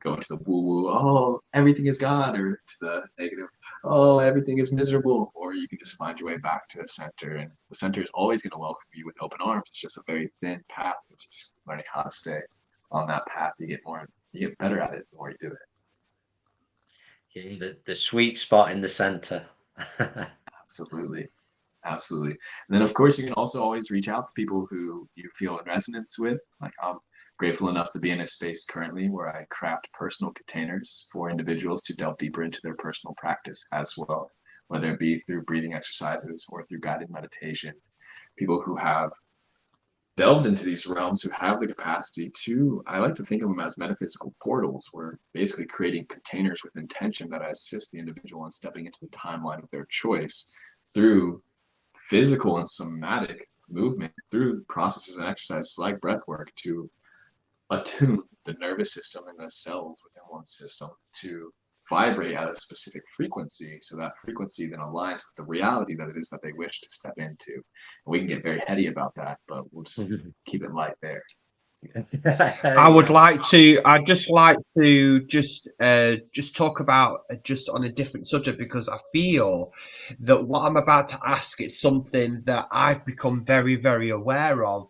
go into the woo woo, oh, everything is God, or to the negative, oh, everything is miserable, or you can just find your way back to the center. And the center is always going to welcome you with open arms. It's just a very thin path. It's just learning how to stay on that path. You get better at it the more you do it. Yeah, the sweet spot in the center. Absolutely. Absolutely. And then, of course, you can also always reach out to people who you feel in resonance with. Like, I'm grateful enough to be in a space currently where I craft personal containers for individuals to delve deeper into their personal practice as well, whether it be through breathing exercises or through guided meditation. People who have delved into these realms, who have the capacity to, I like to think of them as metaphysical portals. We're basically creating containers with intention that assist the individual in stepping into the timeline of their choice through physical and somatic movement, through processes and exercises like breath work, to attune the nervous system and the cells within one's system to vibrate at a specific frequency, so that frequency then aligns with the reality that it is that they wish to step into. And we can get very heady about that, but we'll just keep it light there. I'd just like to just talk about just on a different subject, because I feel that what I'm about to ask is something that I've become very, very aware of,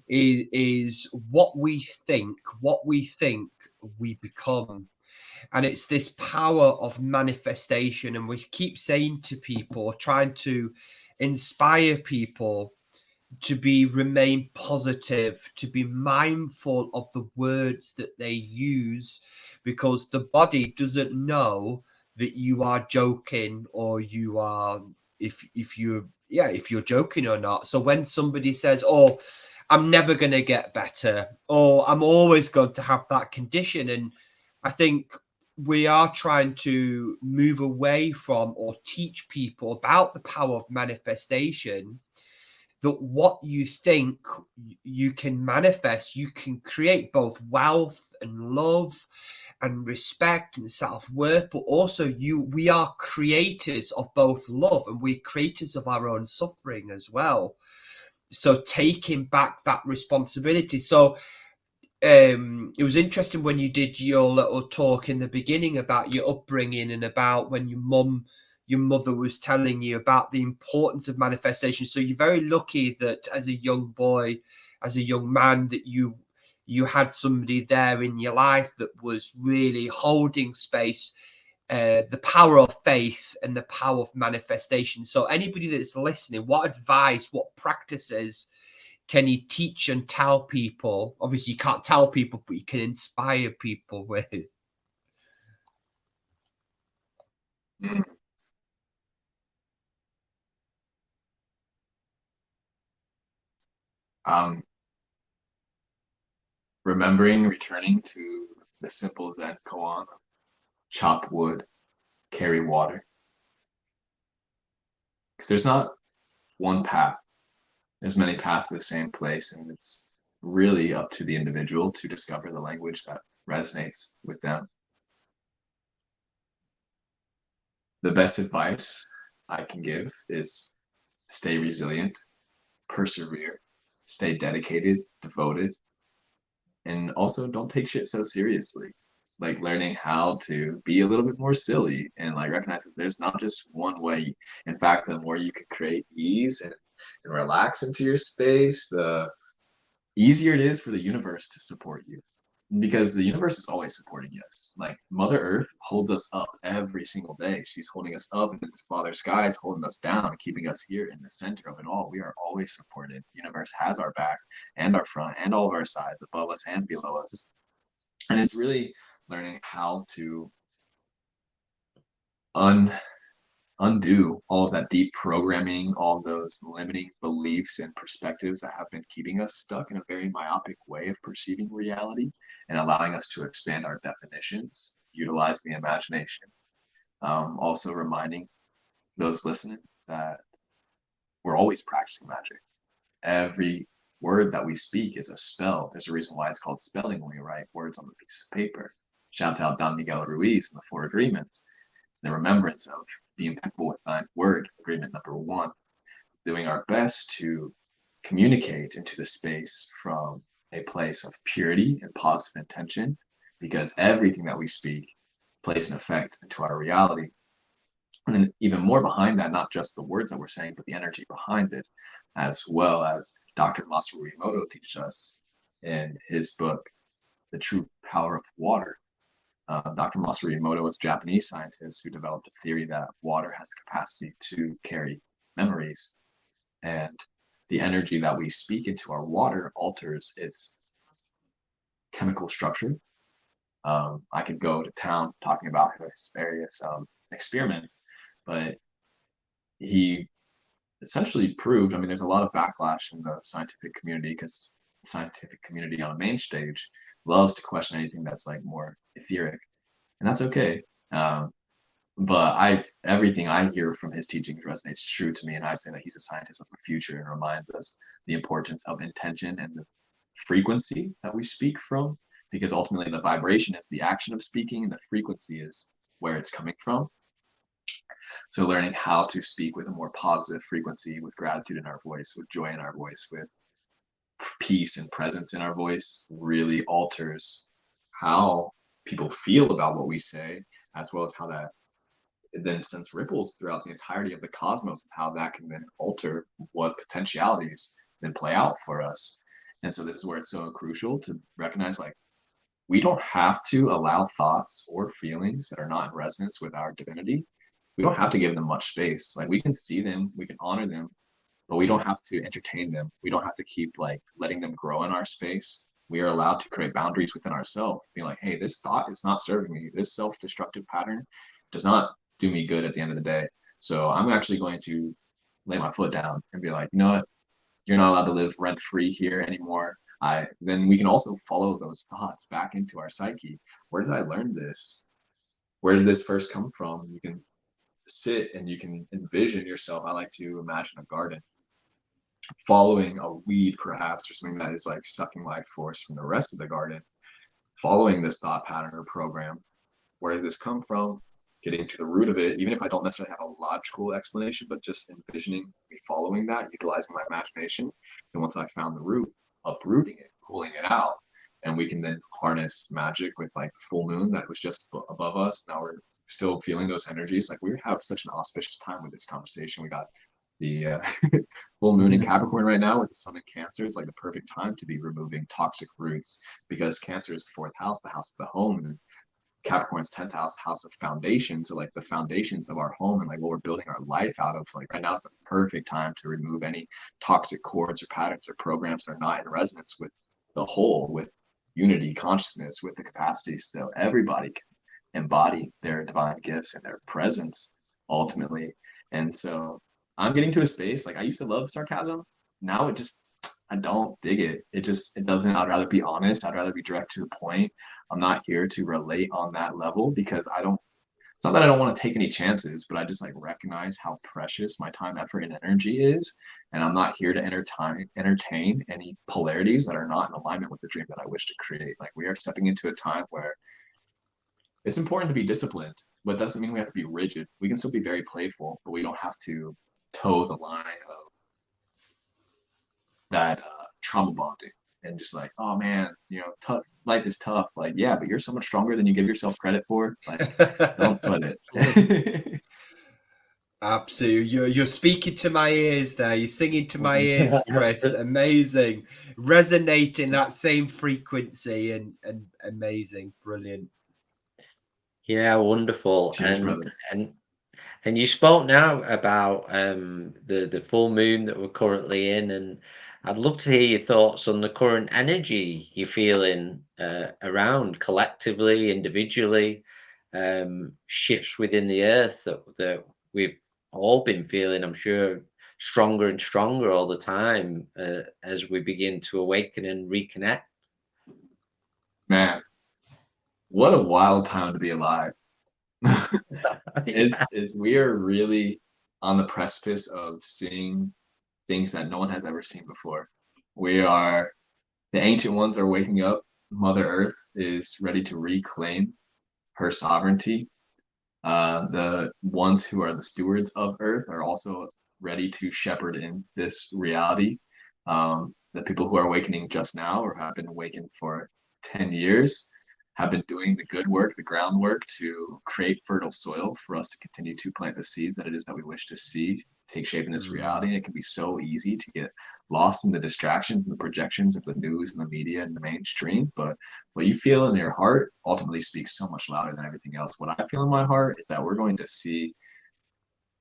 is what we think we become. And it's this power of manifestation. And we keep saying to people, trying to inspire people to remain positive, to be mindful of the words that they use, because the body doesn't know that you are joking, or you are, if you're joking or not. So when somebody says, oh, I'm never going to get better, or I'm always going to have that condition, and I think we are trying to move away from, or teach people about the power of manifestation, that what you think you can manifest, you can create both wealth and love and respect and self-worth, but also we are creators of both love, and we're creators of our own suffering as well. So taking back that responsibility. So it was interesting when you did your little talk in the beginning about your upbringing, and about when your mother was telling you about the importance of manifestation. So you're very lucky that as a young boy, as a young man, that you had somebody there in your life that was really holding space, the power of faith and the power of manifestation. So anybody that's listening, what advice, what practices can you teach and tell people? Obviously, you can't tell people, but you can inspire people with. Remembering, returning to the simple Zen koan: chop wood, carry water. Because there's not one path. There's many paths to the same place, and it's really up to the individual to discover the language that resonates with them. The best advice I can give is stay resilient, persevere, stay dedicated, devoted, and also don't take shit so seriously. Like learning how to be a little bit more silly, and like recognize that there's not just one way. In fact, the more you can create ease and relax into your space, the easier it is for the universe to support you, because the universe is always supporting us. Like Mother Earth holds us up every single day. She's holding us up, and it's Father Sky is holding us down, keeping us here in the center of it all. We are always supported. The universe has our back and our front and all of our sides, above us and below us. And it's really learning how to undo all of that deep programming, all those limiting beliefs and perspectives that have been keeping us stuck in a very myopic way of perceiving reality, and allowing us to expand our definitions, utilize the imagination. Also reminding those listening that we're always practicing magic. Every word that we speak is a spell. There's a reason why it's called spelling when we write words on the piece of paper. Shouts out Don Miguel Ruiz and the Four Agreements, the remembrance of be impeccable with thine word. Agreement number 1, doing our best to communicate into the space from a place of purity and positive intention, because everything that we speak plays an effect into our reality. And then even more behind that, not just the words that we're saying, but the energy behind it, as well as Dr. Masaru Emoto teaches us in his book, The True Power of Water. Dr. Masaru Emoto was a Japanese scientist who developed a theory that water has the capacity to carry memories, and the energy that we speak into our water alters its chemical structure. I could go to town talking about his various experiments, but he essentially proved, I mean, there's a lot of backlash in the scientific community because the scientific community on a main stage loves to question anything that's like more etheric, and that's okay. But everything I hear from his teachings resonates true to me, and I say that he's a scientist of the future and reminds us the importance of intention and the frequency that we speak from, because ultimately the vibration is the action of speaking, and the frequency is where it's coming from. So learning how to speak with a more positive frequency, with gratitude in our voice, with joy in our voice, with peace and presence in our voice, really alters how people feel about what we say, as well as how that then sends ripples throughout the entirety of the cosmos, and how that can then alter what potentialities then play out for us. And so this is where it's so crucial to recognize, like, we don't have to allow thoughts or feelings that are not in resonance with our divinity. We don't have to give them much space. Like, we can see them, we can honor them, but we don't have to entertain them. We don't have to keep like letting them grow in our space. We are allowed to create boundaries within ourselves, being like, hey, this thought is not serving me. This self-destructive pattern does not do me good at the end of the day. So I'm actually going to lay my foot down and be like, you know what? You're not allowed to live rent free here anymore. Then we can also follow those thoughts back into our psyche. Where did I learn this? Where did this first come from? You can sit and you can envision yourself. I like to imagine a garden, following a weed perhaps, or something that is like sucking life force from the rest of the garden, following this thought pattern or program. Where did this come from? Getting to the root of it, even if I don't necessarily have a logical explanation, but just envisioning me following that, utilizing my imagination. And once I found the root, uprooting it, pulling it out. And we can then harness magic with like the full moon that was just above us. Now we're still feeling those energies. Like, we have such an auspicious time with this conversation. We got the full moon in Capricorn right now with the sun in Cancer. Is like the perfect time to be removing toxic roots, because Cancer is the fourth house, the house of the home, and Capricorn's 10th house, house of foundation. So like the foundations of our home and like what we're building our life out of, like right now is the perfect time to remove any toxic cords or patterns or programs that are not in resonance with the whole, with unity, consciousness, with the capacity so everybody can embody their divine gifts and their presence ultimately. And so I'm getting to a space, like, I used to love sarcasm. Now I don't dig it. It doesn't, I'd rather be honest. I'd rather be direct to the point. I'm not here to relate on that level, because it's not that I don't want to take any chances, but I just like recognize how precious my time, effort, and energy is. And I'm not here to entertain any polarities that are not in alignment with the dream that I wish to create. Like, we are stepping into a time where it's important to be disciplined, but that doesn't mean we have to be rigid. We can still be very playful, but we don't have to toe the line of that trauma bonding and just like, oh man, tough life is tough. Like, yeah, but you're so much stronger than you give yourself credit for. Like, don't sweat it. Absolutely. You're speaking to my ears there. You're singing to my ears, Chris. Amazing. Resonating that same frequency, and amazing. Brilliant. Yeah, wonderful. Cheers, And you spoke now about the full moon that we're currently in, and I'd love to hear your thoughts on the current energy you're feeling around collectively, individually, shifts within the earth that we've all been feeling, I'm sure, stronger and stronger all the time as we begin to awaken and reconnect. man. What a wild time to be alive. It's we are really on the precipice of seeing things that no one has ever seen before. The ancient ones are waking up. Mother Earth is ready to reclaim her sovereignty. The ones who are the stewards of Earth are also ready to shepherd in this reality. The people who are awakening just now, or have been awakened for 10 years, have been doing the good work, the groundwork to create fertile soil for us to continue to plant the seeds that it is that we wish to see take shape in this reality. And it can be so easy to get lost in the distractions and the projections of the news and the media and the mainstream. But what you feel in your heart ultimately speaks so much louder than everything else. What I feel in my heart is that we're going to see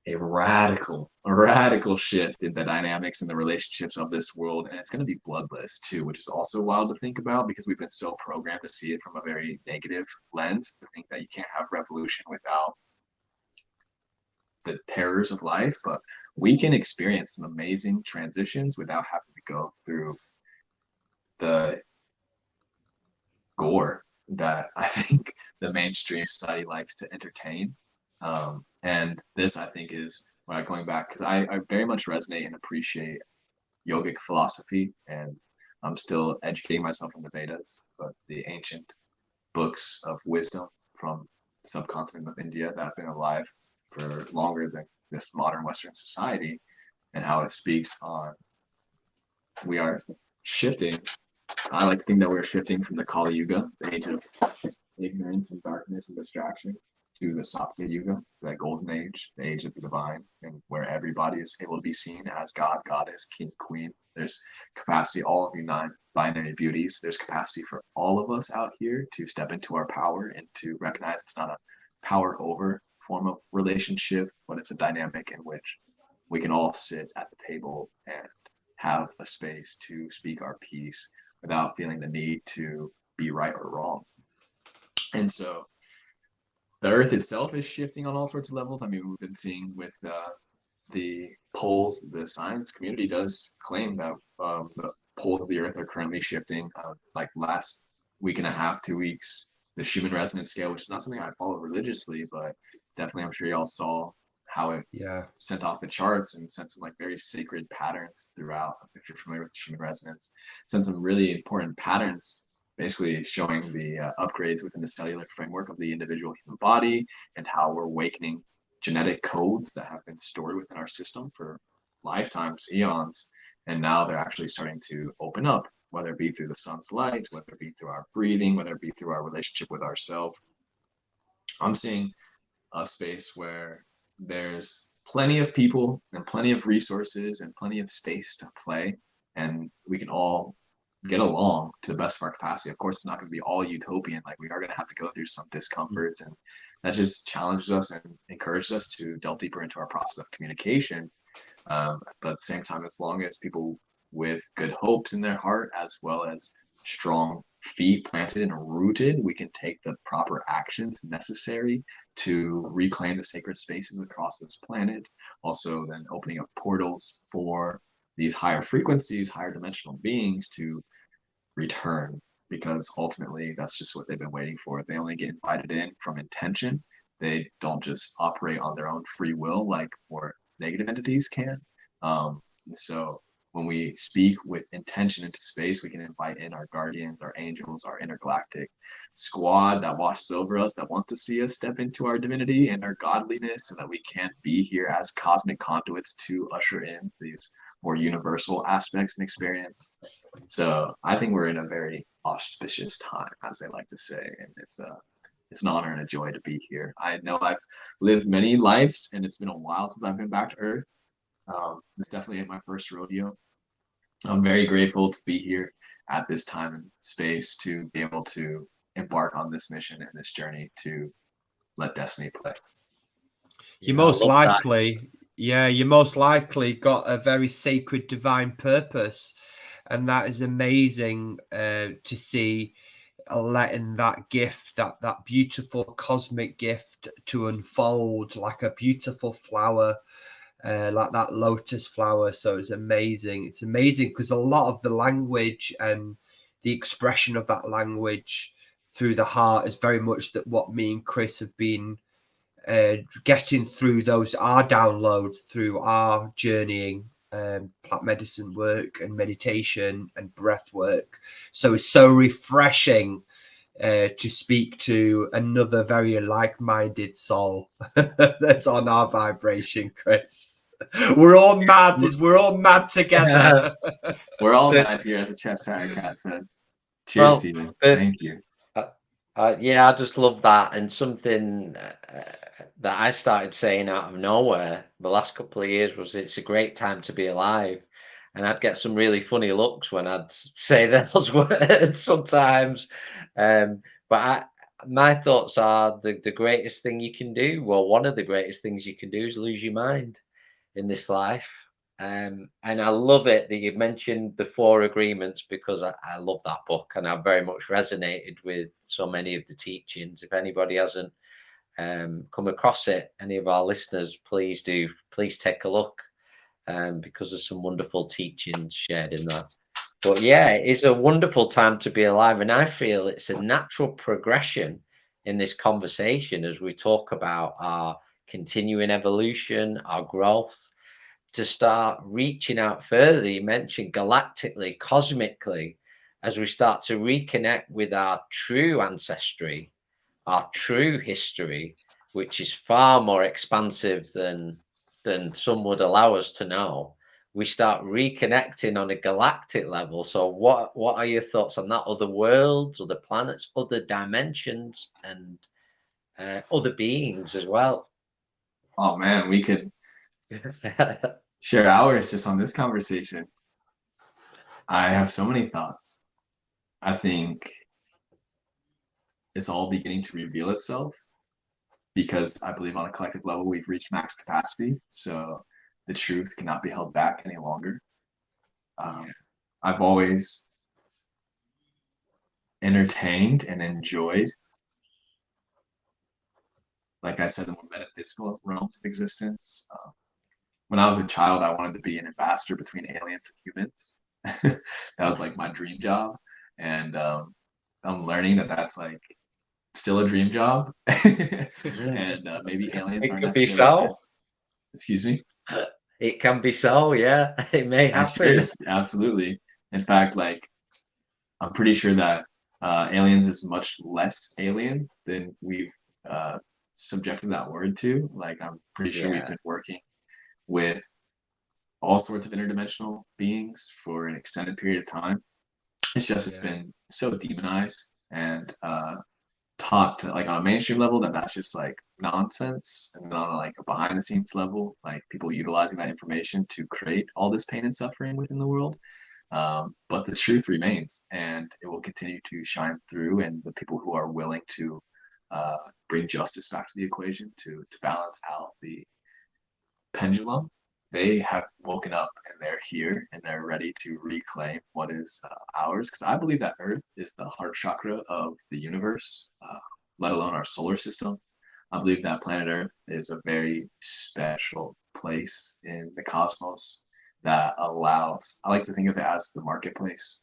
a radical shift in the dynamics and the relationships of this world. And it's going to be bloodless too, which is also wild to think about because we've been so programmed to see it from a very negative lens, to think that you can't have revolution without the terrors of life. But we can experience some amazing transitions without having to go through the gore that I think the mainstream society likes to entertain. And this, I think, is going back, because I very much resonate and appreciate yogic philosophy, and I'm still educating myself in the Vedas, but the ancient books of wisdom from the subcontinent of India that have been alive for longer than this modern Western society, and how it speaks on we are shifting. I like to think that we're shifting from the Kali Yuga, the age of ignorance and darkness and distraction, to the Satya Yuga, the golden age, the age of the divine, and where everybody is able to be seen as God, goddess, king, queen. There's capacity, all of you non-binary beauties. There's capacity for all of us out here to step into our power and to recognize it's not a power over form of relationship, but it's a dynamic in which we can all sit at the table and have a space to speak our piece without feeling the need to be right or wrong. And so the earth itself is shifting on all sorts of levels. I mean, we've been seeing with the poles, the science community does claim that the poles of the earth are currently shifting. Like last week and a half, 2 weeks, the Schumann resonance scale, which is not something I follow religiously, but definitely I'm sure y'all saw how it sent off the charts and sent some like very sacred patterns throughout. If you're familiar with the Schumann resonance, sent some really important patterns, basically showing the upgrades within the cellular framework of the individual human body and how we're awakening genetic codes that have been stored within our system for lifetimes, eons, and now they're actually starting to open up, whether it be through the sun's light, whether it be through our breathing, whether it be through our relationship with ourselves. I'm seeing a space where there's plenty of people and plenty of resources and plenty of space to play, and we can all get along to the best of our capacity. Of course, it's not going to be all utopian. Like, we are going to have to go through some discomforts, and that just challenges us and encourages us to delve deeper into our process of communication. But at the same time, as long as people with good hopes in their heart, as well as strong feet planted and rooted, we can take the proper actions necessary to reclaim the sacred spaces across this planet. Also, then opening up portals for these higher frequencies, higher dimensional beings to return, because ultimately that's just what they've been waiting for. They only get invited in from intention. They don't just operate on their own free will like more negative entities can. So when we speak with intention into space, we can invite in our guardians, our angels, our intergalactic squad that watches over us, that wants to see us step into our divinity and our godliness, so that we can be here as cosmic conduits to usher in these more universal aspects and experience. So I think we're in a very auspicious time, as they like to say, and it's an honor and a joy to be here. I know I've lived many lives, and it's been a while since I've been back to Earth. This definitely ain't my first rodeo. I'm very grateful to be here at this time and space to be able to embark on this mission and this journey to let destiny play. You most likely got a very sacred divine purpose, and that is amazing to see, letting that gift, that beautiful cosmic gift, to unfold like a beautiful flower, like that lotus flower. So it's amazing because a lot of the language and the expression of that language through the heart is very much that what me and Chris have been getting through our downloads through our journeying, plant medicine work and meditation and breath work. So it's so refreshing to speak to another very like-minded soul that's on our vibration, Chris. We're all mad. We're all mad together. We're all mad here, as a Cheshire cat says. Cheers, Stephen. Thank you. Yeah, I just love that. And something that I started saying out of nowhere the last couple of years was, it's a great time to be alive. And I'd get some really funny looks when I'd say those words sometimes. But my thoughts are the greatest thing you can do, well, one of the greatest things you can do is lose your mind in this life. And I love it that you've mentioned the four agreements, because I love that book and I very much resonated with so many of the teachings. If anybody hasn't come across it, any of our listeners, please do, please take a look, because there's some wonderful teachings shared in that. But yeah, it's a wonderful time to be alive. And I feel it's a natural progression in this conversation as we talk about our continuing evolution, our growth, to start reaching out further. You mentioned galactically, cosmically, as we start to reconnect with our true ancestry, our true history, which is far more expansive than some would allow us to know. We start reconnecting on a galactic level. So what are your thoughts on that? Other worlds, other planets, other dimensions, and other beings as well? Oh man, we could share hours just on this conversation. I have so many thoughts. I think it's all beginning to reveal itself because I believe on a collective level we've reached max capacity. So the truth cannot be held back any longer. I've always entertained and enjoyed, like I said, the more metaphysical realms of existence. When I was a child, I wanted to be an ambassador between aliens and humans. That was like my dream job. And I'm learning that that's like still a dream job. And maybe aliens It aren't could be necessarily so. as, excuse me? It can be so, yeah. It may happen. Absolutely. In fact, like I'm pretty sure that aliens is much less alien than we've uh, subjected that word to. Like I'm pretty sure we've Yeah, been working with all sorts of interdimensional beings for an extended period of time. It's just it's Yeah. been so demonized and taught to, like on a mainstream level that that's just like nonsense, and then on a, like a behind the scenes level, like people utilizing that information to create all this pain and suffering within the world. But the truth remains, and it will continue to shine through. And the people who are willing to bring justice back to the equation to balance out the pendulum, they have woken up and they're here and they're ready to reclaim what is ours. Because I believe that Earth is the heart chakra of the universe, let alone our solar system. I believe that planet Earth is a very special place in the cosmos that allows, I like to think of it as the marketplace,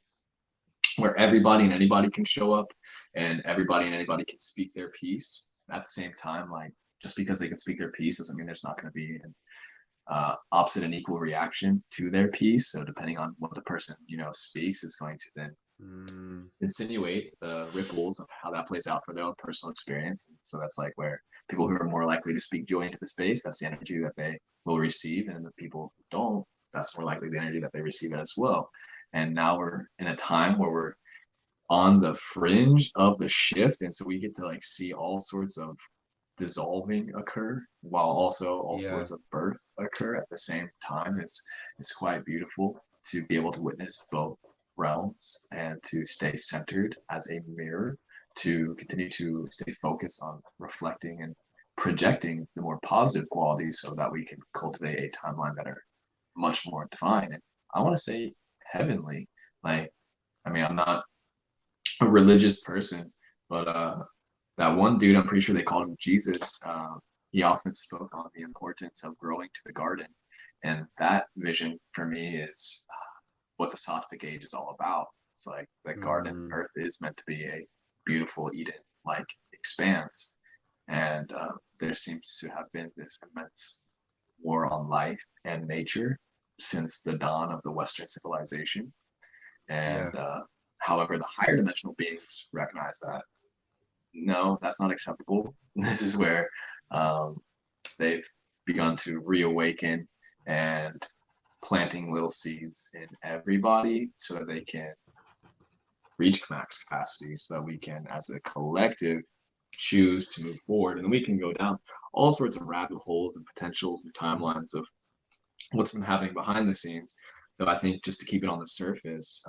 where everybody and anybody can show up and everybody and anybody can speak their piece. At the same time, like just because they can speak their piece doesn't mean there's not going to be an opposite and equal reaction to their piece. So depending on what the person speaks is going to then insinuate the ripples of how that plays out for their own personal experience. And so that's like where people who are more likely to speak joy into the space, that's the energy that they will receive, and the people who don't, that's more likely the energy that they receive as well. And now we're in a time where we're on the fringe of the shift, and so we get to like see all sorts of dissolving occur while also all Yeah. sorts of birth occur at the same time. It's quite beautiful to be able to witness both realms and to stay centered as a mirror, to continue to stay focused on reflecting and projecting the more positive qualities so that we can cultivate a timeline that are much more divine, and I want to say heavenly. Like, I mean, I'm not a religious person, but that one dude, I'm pretty sure they called him Jesus. He often spoke on the importance of growing to the garden, and that vision for me is what the Sattvic age is all about. It's like the garden, Earth is meant to be a beautiful Eden-like expanse, and there seems to have been this immense war on life and nature since the dawn of the Western civilization. Yeah. And however, the higher dimensional beings recognize that no, that's not acceptable. This is where they've begun to reawaken and planting little seeds in everybody so that they can reach max capacity, so that we can, as a collective, choose to move forward. And then we can go down all sorts of rabbit holes and potentials and timelines of what's been happening behind the scenes. Though I think just to keep it on the surface,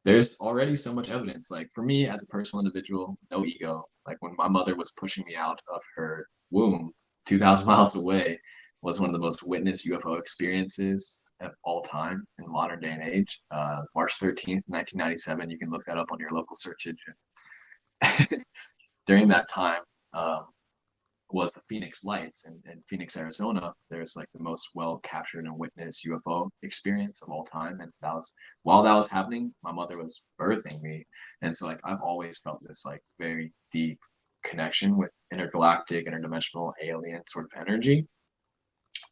there's already so much evidence. Like for me as a personal individual, no ego. Like when my mother was pushing me out of her womb 2,000 miles away was one of the most witnessed UFO experiences of all time in modern day and age. March 13th, 1997. You can look that up on your local search engine. During that time, was the Phoenix Lights in Phoenix, Arizona. There's like the most well captured and witnessed UFO experience of all time. And that was while that was happening, my mother was birthing me. And so like I've always felt this like very deep connection with intergalactic, interdimensional alien sort of energy.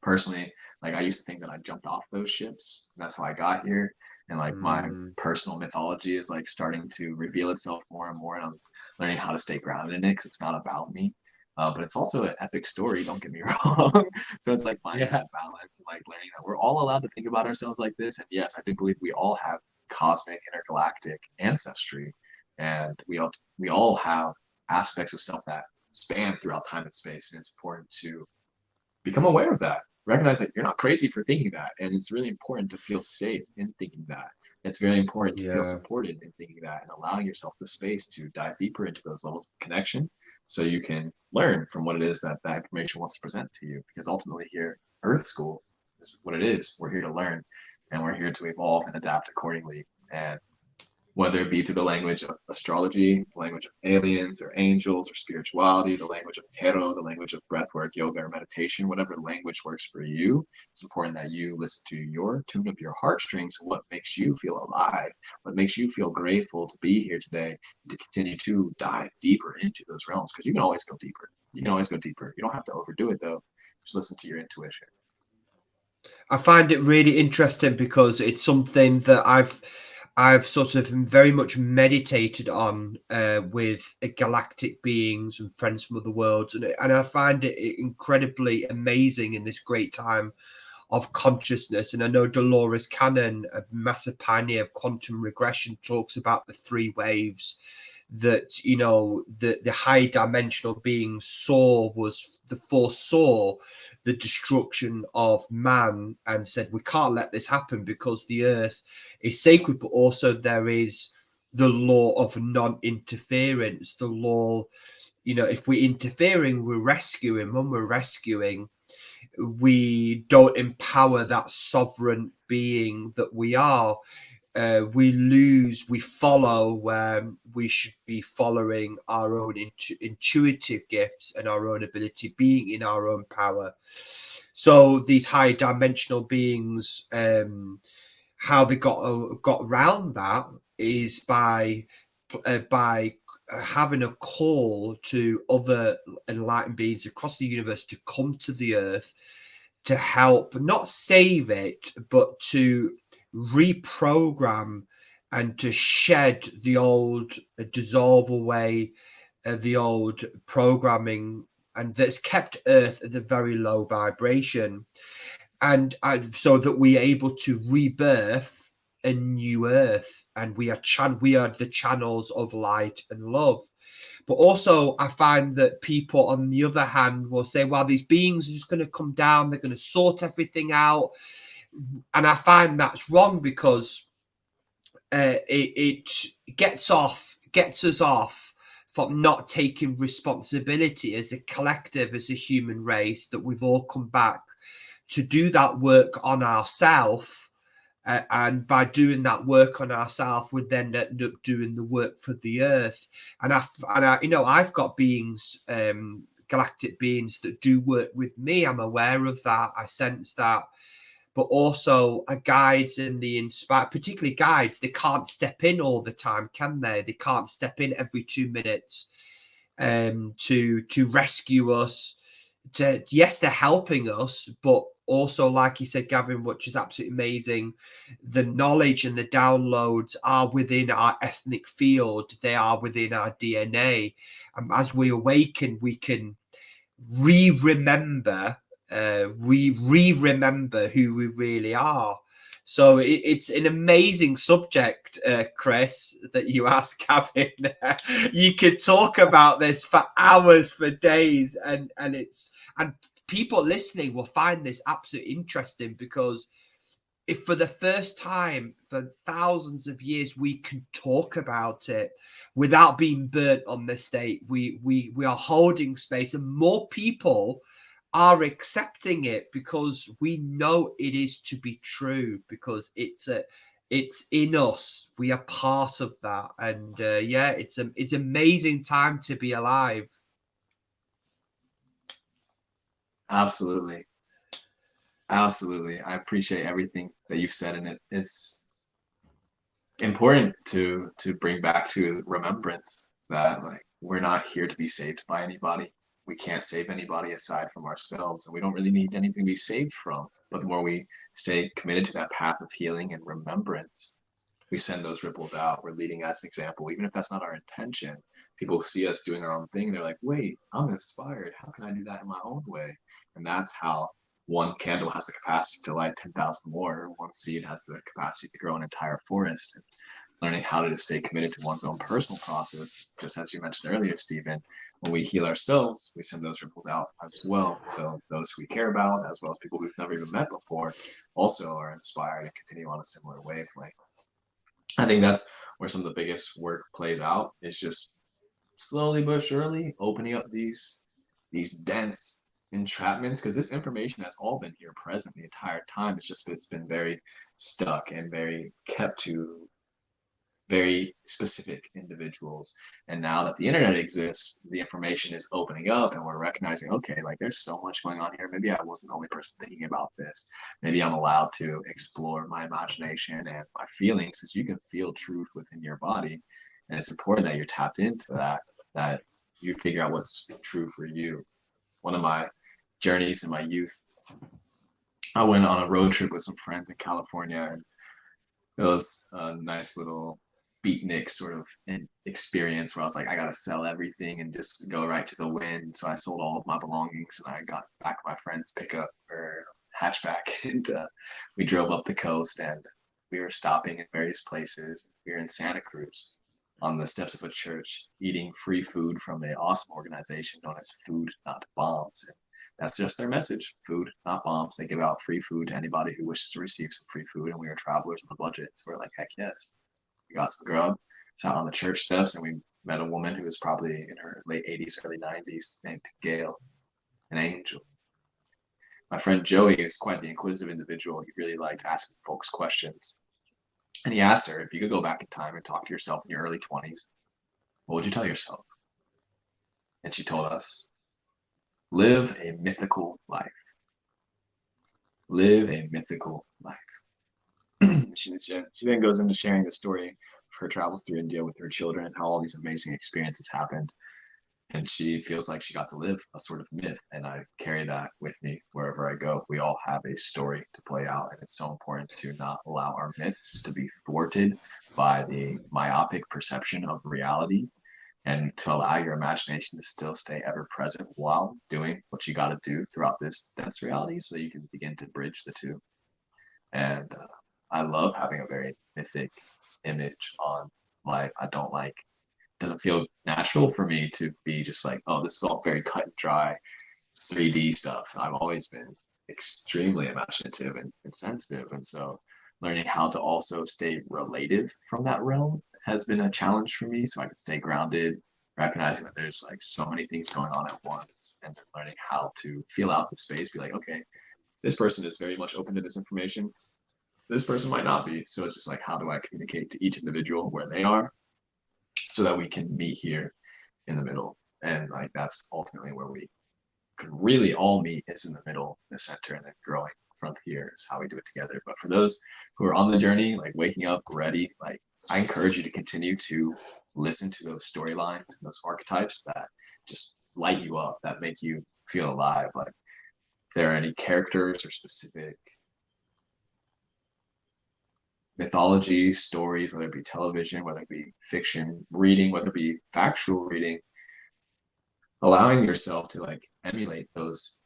Personally, like I used to think that I jumped off those ships. And that's how I got here. And like my personal mythology is like starting to reveal itself more and more. And I'm learning how to stay grounded in it because it's not about me. But it's also an epic story, don't get me wrong. So it's like finding that balance and like learning that we're all allowed to think about ourselves like this. And yes, I do believe we all have cosmic intergalactic ancestry. And we all have aspects of self that span throughout time and space. And it's important to become aware of that. Recognize that you're not crazy for thinking that. And it's really important to feel safe in thinking that. It's very important to feel supported in thinking that and allowing yourself the space to dive deeper into those levels of connection so you can learn from what it is that that information wants to present to you. Because ultimately here, Earth School is what it is. We're here to learn and we're here to evolve and adapt accordingly. And whether it be through the language of astrology, the language of aliens or angels or spirituality, the language of tarot, the language of breathwork, yoga, or meditation, whatever language works for you, it's important that you listen to your tune of your heartstrings and what makes you feel alive, what makes you feel grateful to be here today, and to continue to dive deeper into those realms, because you can always go deeper. You can always go deeper. You don't have to overdo it, though. Just listen to your intuition. I find it really interesting because it's something that I've sort of very much meditated on with galactic beings and friends from other worlds, and I find it incredibly amazing in this great time of consciousness. And I know Dolores Cannon, a massive pioneer of quantum regression, talks about the three waves that, you know, the high dimensional beings foresaw the destruction of man and said we can't let this happen because the earth is sacred, but also there is the law of non-interference, the law, you know, if we're interfering, we're rescuing. When we're rescuing, we don't empower that sovereign being that we are. We follow where we should be following our own intuitive gifts and our own ability, being in our own power. So these high dimensional beings, how they got around that is by having a call to other enlightened beings across the universe to come to the earth to help, not save it, but to reprogram and to shed the old, dissolve away the old programming, and that's kept Earth at a very low vibration, and so that we're able to rebirth a new Earth, and we are the channels of light and love. But also, I find that people, on the other hand, will say, well, these beings are just going to come down, they're going to sort everything out. And I find that's wrong because it gets us off from not taking responsibility as a collective, as a human race, that we've all come back to do that work on ourselves. And by doing that work on ourselves, we then end up doing the work for the earth. And I you know, I've got beings, galactic beings that do work with me. I'm aware of that. I sense that. But also guides and the inspired, particularly guides, they can't step in all the time, can they? They can't step in every 2 minutes to rescue us. Yes, they're helping us, but also, like you said, Gavin, which is absolutely amazing, the knowledge and the downloads are within our ethnic field. They are within our DNA. And as we awaken, we can remember who we really are. So it's an amazing subject, Chris, that you asked Gavin. You could talk about this for hours, for days, and people listening will find this absolutely interesting because if for the first time for thousands of years we can talk about it without being burnt on the state. We are holding space, and more people are accepting it because we know it is to be true, because it's in us. We are part of that. And yeah, it's amazing time to be alive. Absolutely. Absolutely. I appreciate everything that you've said, and it's important to bring back to remembrance that like we're not here to be saved by anybody. We can't save anybody aside from ourselves, and we don't really need anything to be saved from. But the more we stay committed to that path of healing and remembrance, we send those ripples out. We're leading as an example, even if that's not our intention. People see us doing our own thing. They're like, wait, I'm inspired. How can I do that in my own way? And that's how one candle has the capacity to light 10,000 more. One seed has the capacity to grow an entire forest. And learning how to stay committed to one's own personal process, just as you mentioned earlier, Stephen, when we heal ourselves, we send those ripples out as well. So those we care about, as well as people we've never even met before, also are inspired and continue on a similar wavelength. I think that's where some of the biggest work plays out, is just slowly but surely opening up these dense entrapments, because this information has all been here present the entire time. It's been very stuck and very kept to very specific individuals. And now that the internet exists, the information is opening up and we're recognizing, okay, like there's so much going on here. Maybe I wasn't the only person thinking about this. Maybe I'm allowed to explore my imagination and my feelings, because you can feel truth within your body. And it's important that you're tapped into that you figure out what's true for you. One of my journeys in my youth, I went on a road trip with some friends in California, and it was a nice little beatnik sort of experience where I was like, I gotta sell everything and just go right to the wind. So I sold all of my belongings and I got back my friend's pickup or hatchback, and we drove up the coast, and we were stopping in various places. We were in Santa Cruz on the steps of a church, eating free food from an awesome organization known as Food Not Bombs. And that's just their message: food, not bombs. They give out free food to anybody who wishes to receive some free food. And we were travelers on a budget. So we're like, heck yes. We got some grub, sat on the church steps, and we met a woman who was probably in her late 80s, early 90s, named Gail, an angel. My friend Joey is quite the inquisitive individual. He really liked asking folks questions. And he asked her, if you could go back in time and talk to yourself in your early 20s, what would you tell yourself? And she told us, live a mythical life. Live a mythical life. she then goes into sharing the story of her travels through India with her children and how all these amazing experiences happened. And she feels like she got to live a sort of myth. And I carry that with me wherever I go. We all have a story to play out. And it's so important to not allow our myths to be thwarted by the myopic perception of reality, and to allow your imagination to still stay ever present while doing what you got to do throughout this dense reality, so you can begin to bridge the two. And I love having a very mythic image on life. I don't like, it doesn't feel natural for me to be just like, oh, this is all very cut and dry 3D stuff. I've always been extremely imaginative and sensitive. And so learning how to also stay relative from that realm has been a challenge for me, so I can stay grounded, recognizing that there's like so many things going on at once, and then learning how to feel out the space, be like, okay, this person is very much open to this information. This person might not be. So it's just like, how do I communicate to each individual where they are so that we can meet here in the middle? And like, that's ultimately where we could really all meet, is in the middle, the center, and then growing from here is how we do it together. But for those who are on the journey, like waking up ready, like I encourage you to continue to listen to those storylines and those archetypes that just light you up, that make you feel alive. Like if there are any characters or specific mythology, stories, whether it be television, whether it be fiction reading, whether it be factual reading, allowing yourself to like emulate those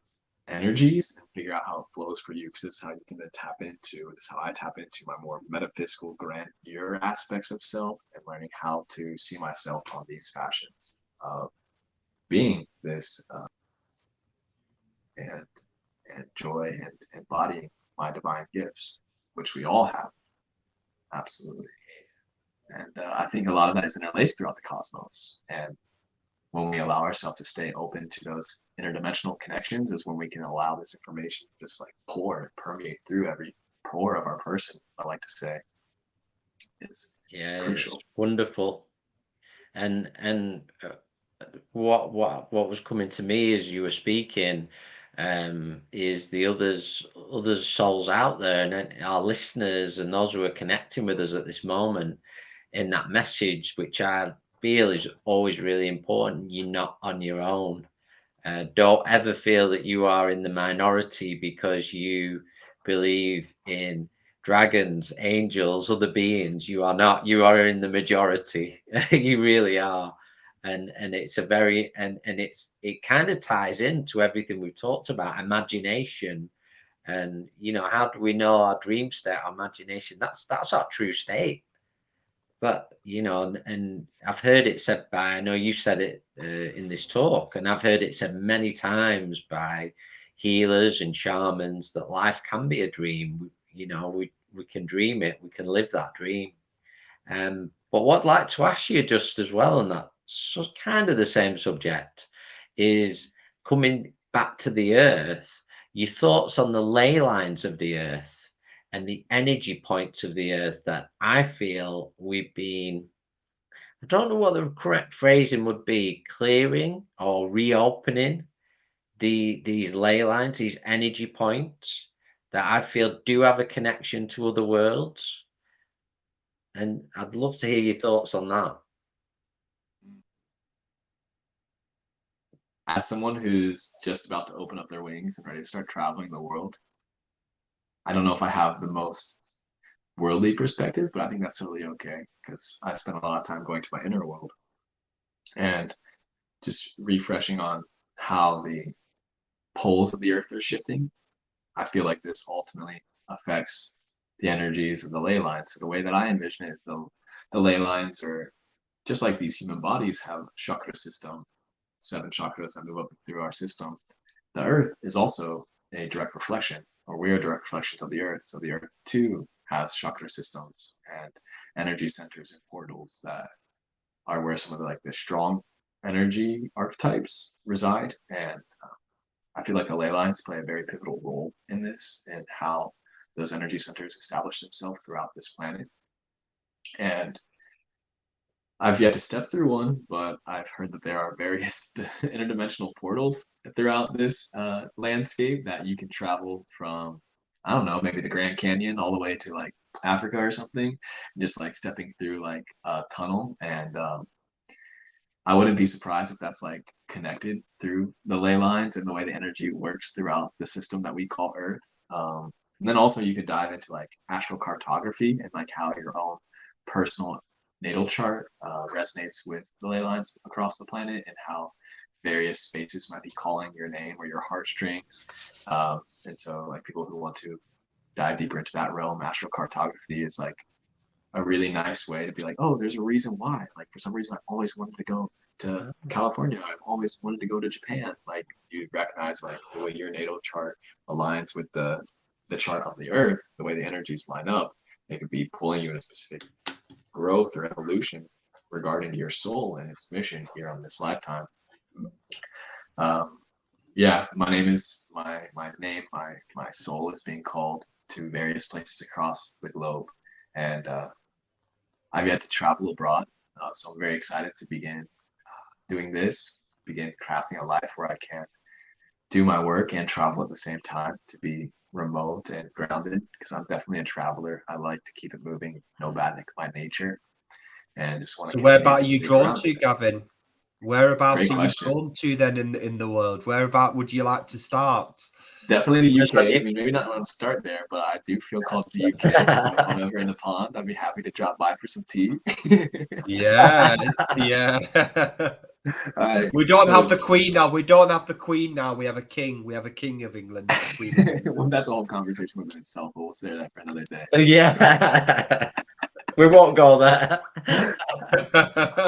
energies and figure out how it flows for you, because this is how you can then tap into, this is how I tap into my more metaphysical grandeur aspects of self, and learning how to see myself on these fashions of being this and joy and embodying my divine gifts. which we all have. Absolutely. And I think a lot of that is interlaced throughout the cosmos. And when we allow ourselves to stay open to those interdimensional connections is when we can allow this information to just like pour and permeate through every pore of our person, I like to say. It's crucial. It's wonderful. And what was coming to me as you were speaking is the others souls out there, and our listeners and those who are connecting with us at this moment in that message, which I feel is always really important. You're not on your own. Don't ever feel that you are in the minority because you believe in dragons, angels, other beings. You are not. You are in the majority. You really are. And it's a very and it kind of ties into everything we've talked about, imagination. And how do we know our dream state, our imagination? That's our true state. But and I've heard it said by, I know you said it in this talk, and I've heard it said many times by healers and shamans that life can be a dream. We can dream it, we can live that dream. But what I'd like to ask you just as well, and that's kind of the same subject, is coming back to the earth, your thoughts on the ley lines of the earth and the energy points of the earth that I feel we've been, I don't know what the correct phrasing would be, clearing or reopening these ley lines, these energy points that I feel do have a connection to other worlds. And I'd love to hear your thoughts on that. As someone who's just about to open up their wings and ready to start traveling the world, I don't know if I have the most worldly perspective, but I think that's totally okay because I spent a lot of time going to my inner world and just refreshing on how the poles of the earth are shifting. I feel like this ultimately affects the energies of the ley lines. So the way that I envision it is the ley lines are just like these human bodies have chakra system, 7 chakras that move up through our system. The earth is also a direct reflection, or we're direct reflections of the earth. So the earth too has chakra systems and energy centers and portals that are where some of the strong energy archetypes reside. And I feel like the ley lines play a very pivotal role in this and how those energy centers establish themselves throughout this planet. And I've yet to step through one, but I've heard that there are various interdimensional portals throughout this landscape that you can travel from, I don't know, maybe the Grand Canyon all the way to like Africa or something, just like stepping through like a tunnel. And I wouldn't be surprised if that's like connected through the ley lines and the way the energy works throughout the system that we call Earth. And then also you could dive into like astrocartography and like how your own personal natal chart resonates with the ley lines across the planet and how various spaces might be calling your name or your heartstrings. And so like people who want to dive deeper into that realm, astrocartography is like a really nice way to be like, oh, there's a reason why. Like for some reason, I always wanted to go to California. I've always wanted to go to Japan. Like you recognize like the way your natal chart aligns with the chart on the earth, the way the energies line up, it could be pulling you in a specific growth or evolution regarding your soul and its mission here on this lifetime. Yeah, my name is my soul is being called to various places across the globe, and I've yet to travel abroad, so I'm very excited to begin doing this, begin crafting a life where I can do my work and travel at the same time, to be remote and grounded, because I'm definitely a traveler. I like to keep it moving, nomadic by nature, and just want to. So whereabout are you drawn to, Gavin? Whereabouts are you drawn to then in the world? Whereabout would you like to start? Definitely the UK. I mean, maybe not want to start there, but I do feel called to the UK. So if I'm ever in the pond, I'd be happy to drop by for some tea. Yeah. We don't have the Queen now. We don't have the Queen now. We have a king. We have a King of England. Well, that's a whole conversation within itself, but we'll save that for another day. Yeah. We won't go there.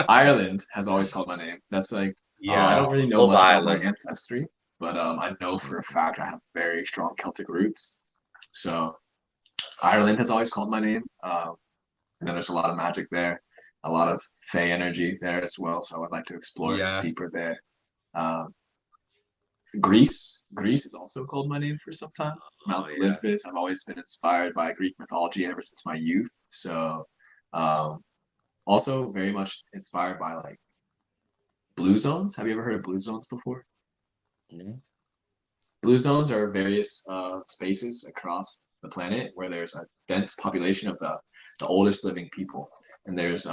Ireland has always called my name. That's like, I don't really know much about my ancestry, but I know for a fact I have very strong Celtic roots. So Ireland has always called my name. And then there's a lot of magic there, a lot of fey energy there as well. So I would like to explore Yeah. deeper there. Um, Greece has also called my name for some time. Mount Yeah. Olympus. I've always been inspired by Greek mythology ever since my youth. So, um, also very much inspired by like blue zones. Have you ever heard of blue zones before? Mhm. Blue zones are various spaces across the planet where there's a dense population of the oldest living people. And there's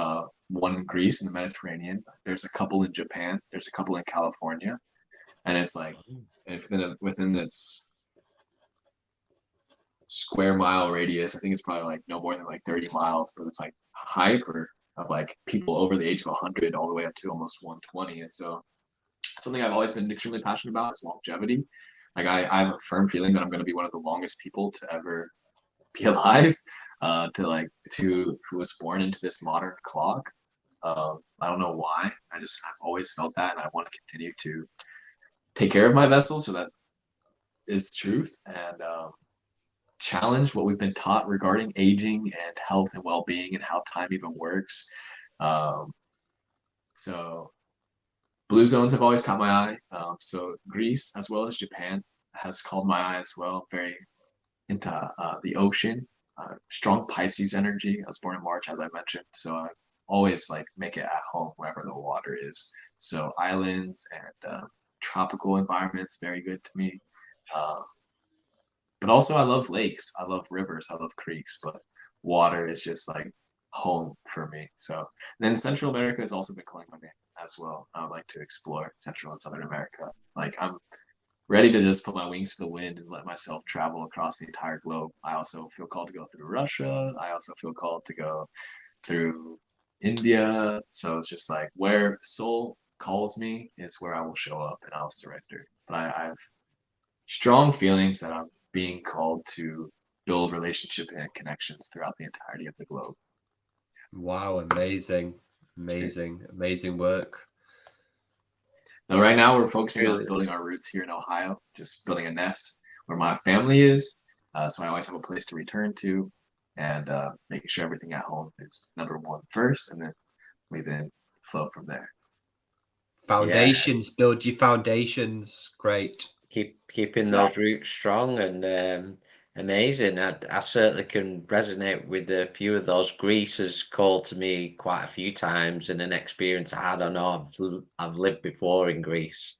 one in Greece in the Mediterranean. There's a couple in Japan. There's a couple in California. And it's like within this square mile radius, I think it's probably like no more than like 30 miles, but it's like hyper of like people over the age of 100 all the way up to almost 120. And so something I've always been extremely passionate about is longevity. Like I have a firm feeling that I'm going to be one of the longest people to ever be alive. To who was born into this modern clock. I don't know why. I've always felt that, and I want to continue to take care of my vessel. So that is truth, and challenge what we've been taught regarding aging and health and well-being and how time even works. Um, so blue zones have always caught my eye. So Greece as well as Japan has called my eye as well. Very into the ocean, strong Pisces energy. I was born in March, as I mentioned, so I've always like make it at home wherever the water is. So islands and tropical environments very good to me. Um, but also I love lakes, I love rivers, I love creeks, but water is just like home for me. So and then Central America has also been calling my name as well. I would like to explore Central and Southern America. Like I'm ready to just put my wings to the wind and let myself travel across the entire globe. I also feel called to go through Russia. I also feel called to go through India. So it's just like where soul calls me is where I will show up and I'll surrender. But I have strong feelings that I'm being called to build relationship and connections throughout the entirety of the globe. Wow, amazing, Cheers. amazing work. Now, right now, we're focusing on Really. building our roots here in Ohio, just building a nest where my family is. So I always have a place to return to, and making sure everything at home is number one first, and then we then flow from there. Yeah. Foundations, build your foundations. Great. Keeping those Exactly. roots strong and amazing. I certainly can resonate with a few of those. Greece has called to me quite a few times in an experience I had. I know I've lived before in Greece,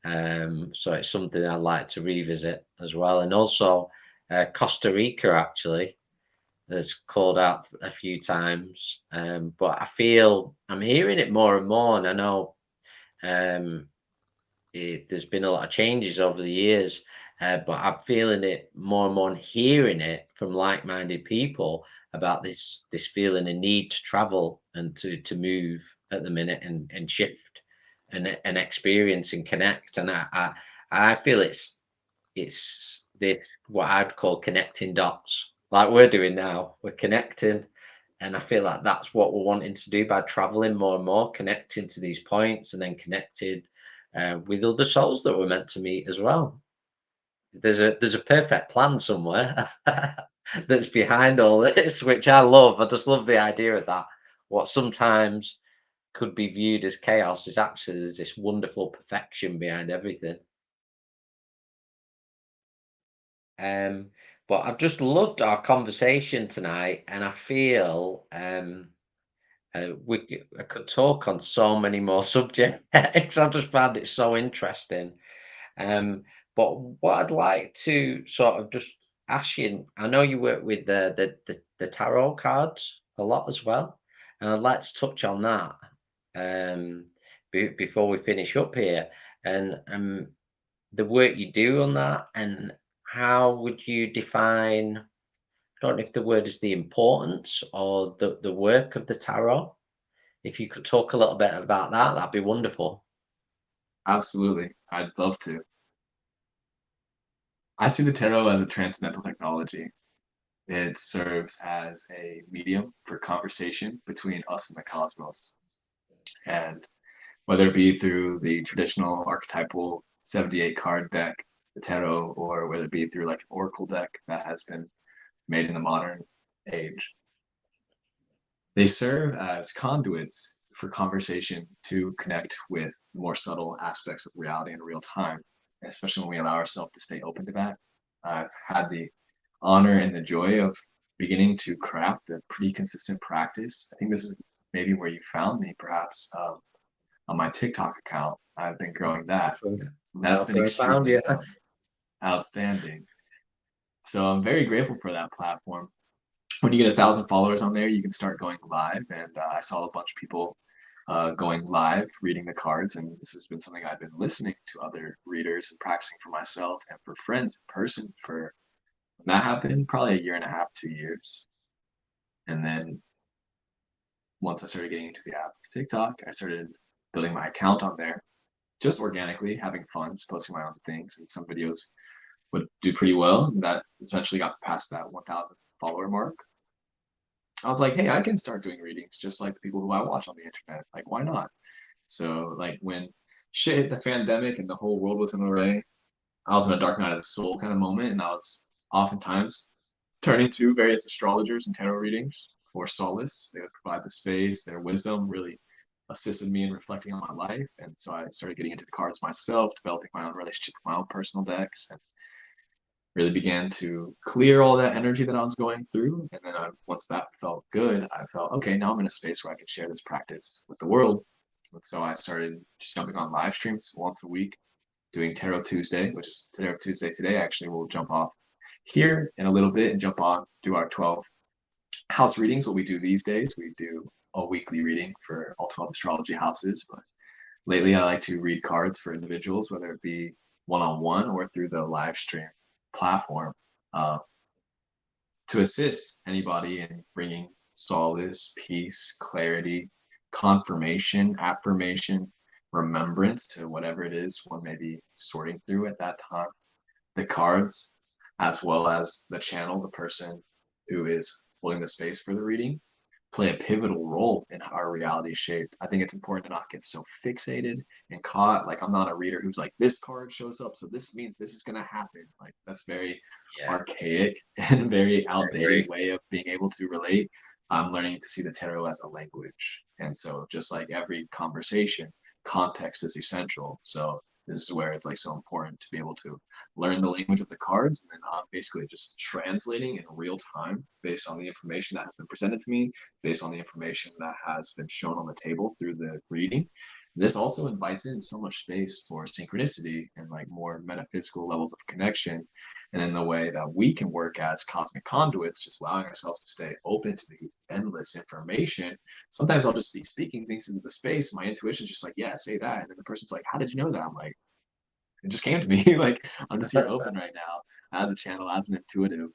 so it's something I'd like to revisit as well. And also Costa Rica actually has called out a few times, but I feel I'm hearing it more and more. And I know. Um, there's been a lot of changes over the years, but I'm feeling it more and more and hearing it from like-minded people about this feeling a need to travel and to move at the minute and shift and experience and connect. And I feel it's this what I'd call connecting dots, like we're doing now. We're connecting. And I feel like that's what we're wanting to do by traveling more and more, connecting to these points and then connected with other souls that we're meant to meet as well. There's a perfect plan somewhere that's behind all this, which I love. I just love the idea of that. What sometimes could be viewed as chaos is actually there's this wonderful perfection behind everything. Um, but I've just loved our conversation tonight, and I feel I could talk on so many more subjects. I just found it so interesting. Um, but what I'd like to sort of just ask you, I know you work with the tarot cards a lot as well, and I'd like to touch on that before we finish up here, and the work you do on that, and how would you define? I don't know if the word is the importance or the work of the tarot. If you could talk a little bit about that, that'd be wonderful. Absolutely. I'd love to. I see the tarot as a transcendental technology. It serves as a medium for conversation between us and the cosmos. And whether it be through the traditional archetypal 78 card deck, the tarot, or whether it be through like an oracle deck that has been made in the modern age. They serve as conduits for conversation to connect with the more subtle aspects of reality in real time, especially when we allow ourselves to stay open to that. I've had the honor and the joy of beginning to craft a pretty consistent practice. I think this is maybe where you found me, perhaps on my TikTok account. I've been growing that. That's been extremely outstanding. So I'm very grateful for that platform. When you get 1,000 followers on there, you can start going live. And I saw a bunch of people going live, reading the cards. And this has been something I've been listening to other readers and practicing for myself and for friends in person for, when that happened, probably 1.5 years, 2 years. And then once I started getting into the app of TikTok, I started building my account on there, just organically, having fun, just posting my own things. And some videos would do pretty well. And that eventually got past that 1,000 follower mark. I was like, hey, I can start doing readings just like the people who I watch on the internet. Like, why not? So, like, when shit hit the pandemic and the whole world was in array, I was in a dark night of the soul kind of moment, and I was oftentimes turning to various astrologers and tarot readings for solace. They would provide the space. Their wisdom really assisted me in reflecting on my life. And so I started getting into the cards myself, developing my own relationship with my own personal decks, and really began to clear all that energy that I was going through. And then once that felt good, I felt, okay, now I'm in a space where I can share this practice with the world. And so I started just jumping on live streams once a week, doing Tarot Tuesday, which is Tarot Tuesday today. Actually, we'll jump off here in a little bit and jump on, do our 12 house readings. What we do these days, we do a weekly reading for all 12 astrology houses. But lately, I like to read cards for individuals, whether it be one-on-one or through the live stream platform, to assist anybody in bringing solace, peace, clarity, confirmation, affirmation, remembrance to whatever it is one may be sorting through at that time. The cards, as well as the channel, the person who is holding the space for the reading, play a pivotal role in how our reality is shaped. I think it's important to not get so fixated and caught. Like, I'm not a reader who's like, this card shows up, so this means this is going to happen. Like, that's very archaic and very outdated way of being able to relate. I'm learning to see the tarot as a language. And so just like every conversation, context is essential. So this is where it's like so important to be able to learn the language of the cards, and then I'm basically just translating in real time based on the information that has been presented to me, based on the information that has been shown on the table through the reading. This also invites in so much space for synchronicity and like more metaphysical levels of connection. And in the way that we can work as cosmic conduits, just allowing ourselves to stay open to the endless information. Sometimes I'll just be speaking things into the space. My intuition's just like, yeah, say that. And then the person's like, how did you know that? I'm like, it just came to me. Like, I'm just here open right now as a channel, as an intuitive,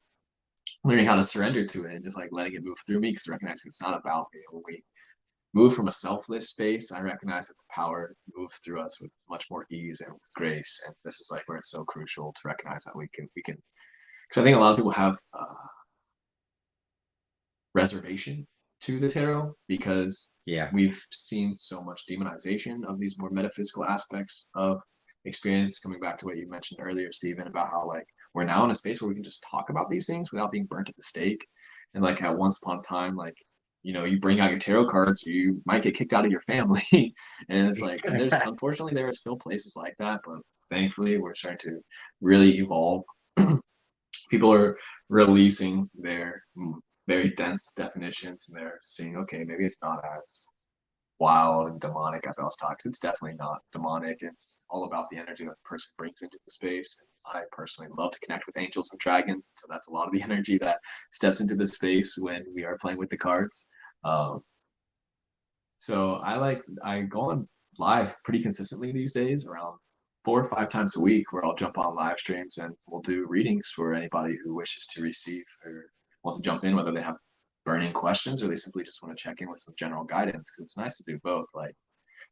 learning how to surrender to it and just like letting it move through me, because recognizing it's not about me. When we move from a selfless space, I recognize that the power moves through us with much more ease and with grace. And this is like where it's so crucial to recognize that we can, because I think a lot of people have reservation to the tarot because we've seen so much demonization of these more metaphysical aspects of experience. Coming back to what you mentioned earlier, Stephen, about how like we're now in a space where we can just talk about these things without being burnt at the stake. And like at once upon a time, like, you know, you bring out your tarot cards, you might get kicked out of your family. And it's like, and there's unfortunately there are still places like that, but thankfully we're starting to really evolve. People are releasing their very dense definitions, and they're seeing, okay, maybe it's not as wild and demonic as I was talking. It's definitely not demonic. It's all about the energy that the person brings into the space. I personally love to connect with angels and dragons, so that's a lot of the energy that steps into the space when we are playing with the cards. So I go on live pretty consistently these days, around 4 or 5 times a week, where I'll jump on live streams and we'll do readings for anybody who wishes to receive or wants to jump in, whether they have burning questions or they simply just want to check in with some general guidance, because it's nice to do both. Like,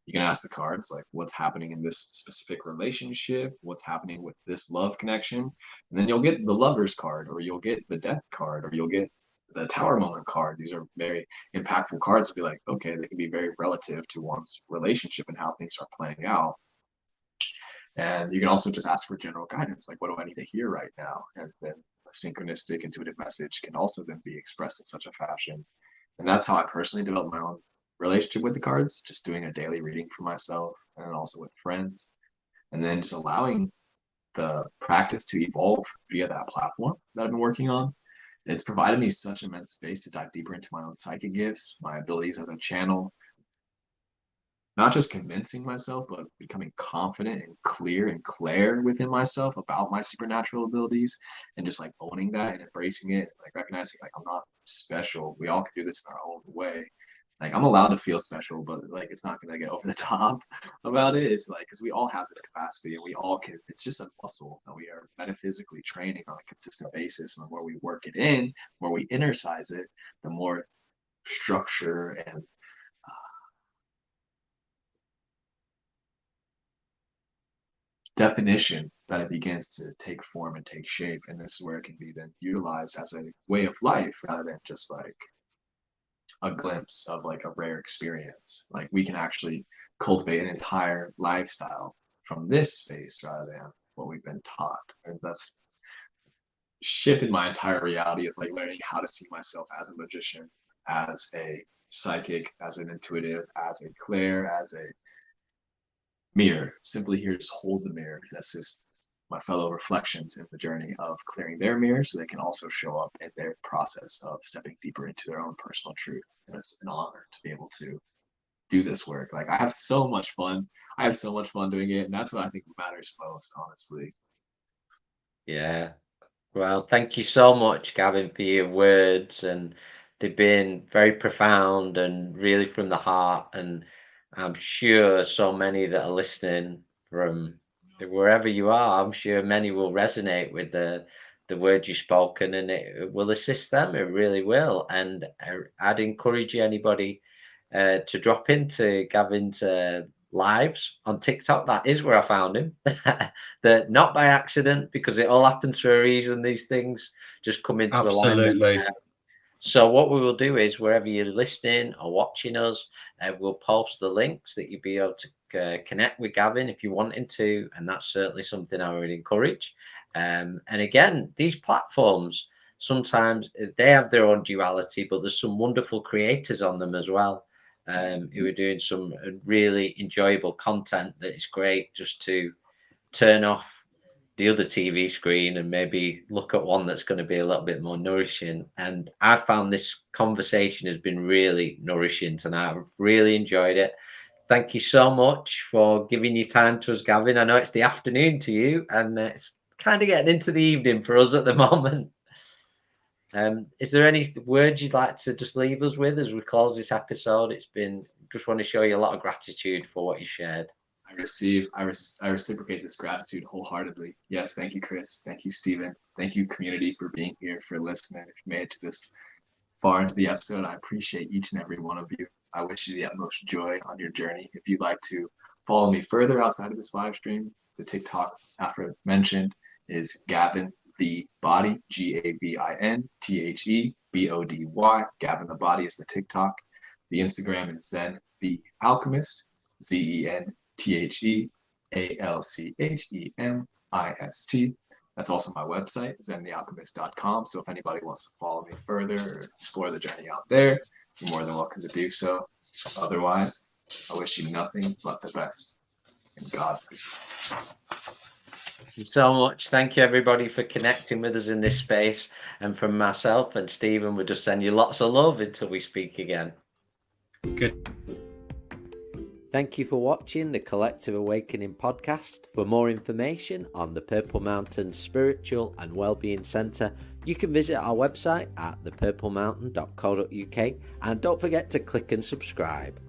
you can ask the cards, like, what's happening in this specific relationship, what's happening with this love connection, and then you'll get the lover's card, or you'll get the death card, or you'll get the tower moment card. These are very impactful cards to be like, okay, they can be very relative to one's relationship and how things are playing out. And you can also just ask for general guidance, like, what do I need to hear right now? And then a synchronistic, intuitive message can also then be expressed in such a fashion. And that's how I personally developed my own relationship with the cards, just doing a daily reading for myself and also with friends, and then just allowing the practice to evolve via that platform that I've been working on. And it's provided me such immense space to dive deeper into my own psychic gifts, my abilities as a channel, not just convincing myself, but becoming confident and clear and clear within myself about my supernatural abilities, and just like owning that and embracing it, like recognizing like I'm not special. We all can do this in our own way. Like I'm allowed to feel special, but like it's not gonna get over the top about it. It's like because we all have this capacity and we all can. It's just a muscle that we are metaphysically training on a consistent basis. And the more we work it in, the more we energize it, the more structure and definition that it begins to take form and take shape. And this is where it can be then utilized as a way of life rather than just like a glimpse of like a rare experience. Like we can actually cultivate an entire lifestyle from this space rather than what we've been taught. And that's shifted my entire reality of like learning how to see myself as a magician, as a psychic, as an intuitive, as a clair, as a mirror, simply here to hold the mirror and assist my fellow reflections in the journey of clearing their mirror so they can also show up in their process of stepping deeper into their own personal truth. And it's an honor to be able to do this work. Like I have so much fun. I have so much fun doing it. And that's what I think matters most, honestly. Yeah. Well, thank you so much, Gavin, for your words, and they've been very profound and really from the heart. And I'm sure so many that are listening from wherever you are, I'm sure many will resonate with the words you've spoken, and it will assist them. It really will. And I'd encourage anybody to drop into Gavin's lives on TikTok. That is where I found him. That not by accident, because it all happens for a reason. These things just come into alignment. Absolutely. So what we will do is wherever you're listening or watching us, we'll post the links that you'll be able to connect with Gavin if you wanted to, and that's certainly something I would encourage. And again, these platforms sometimes they have their own duality, but there's some wonderful creators on them as well, who are doing some really enjoyable content that is great just to turn off the other TV screen and maybe look at one that's going to be a little bit more nourishing. And I found this conversation has been really nourishing tonight. I've really enjoyed it. Thank you so much for giving your time to us, Gavin. I know it's the afternoon to you, and it's kind of getting into the evening for us at the moment. Is there any words you'd like to just leave us with as we close this episode? It's been just want to show you a lot of gratitude for what you shared. I reciprocate this gratitude wholeheartedly. Yes, thank you, Chris. Thank you, Stephen. Thank you, community, for being here, for listening. If you made it to this far into the episode, I appreciate each and every one of you. I wish you the utmost joy on your journey. If you'd like to follow me further outside of this live stream, the TikTok aforementioned is Gavin the Body, GAVINTHEBODY. Gavin the Body is the TikTok. The Instagram is Zen the Alchemist, ZENTHEALCHEMIST. That's also my website, zenthealchemist.com. So if anybody wants to follow me further or explore the journey out there, you're more than welcome to do so. Otherwise, I wish you nothing but the best. And Godspeed. Thank you so much. Thank you, everybody, for connecting with us in this space. And from myself and Stephen, we'll just send you lots of love until we speak again. Good. Thank you for watching the Collective Awakening podcast. For more information on the Purple Mountain Spiritual and Wellbeing Centre, you can visit our website at thepurplemountain.co.uk, and don't forget to click and subscribe.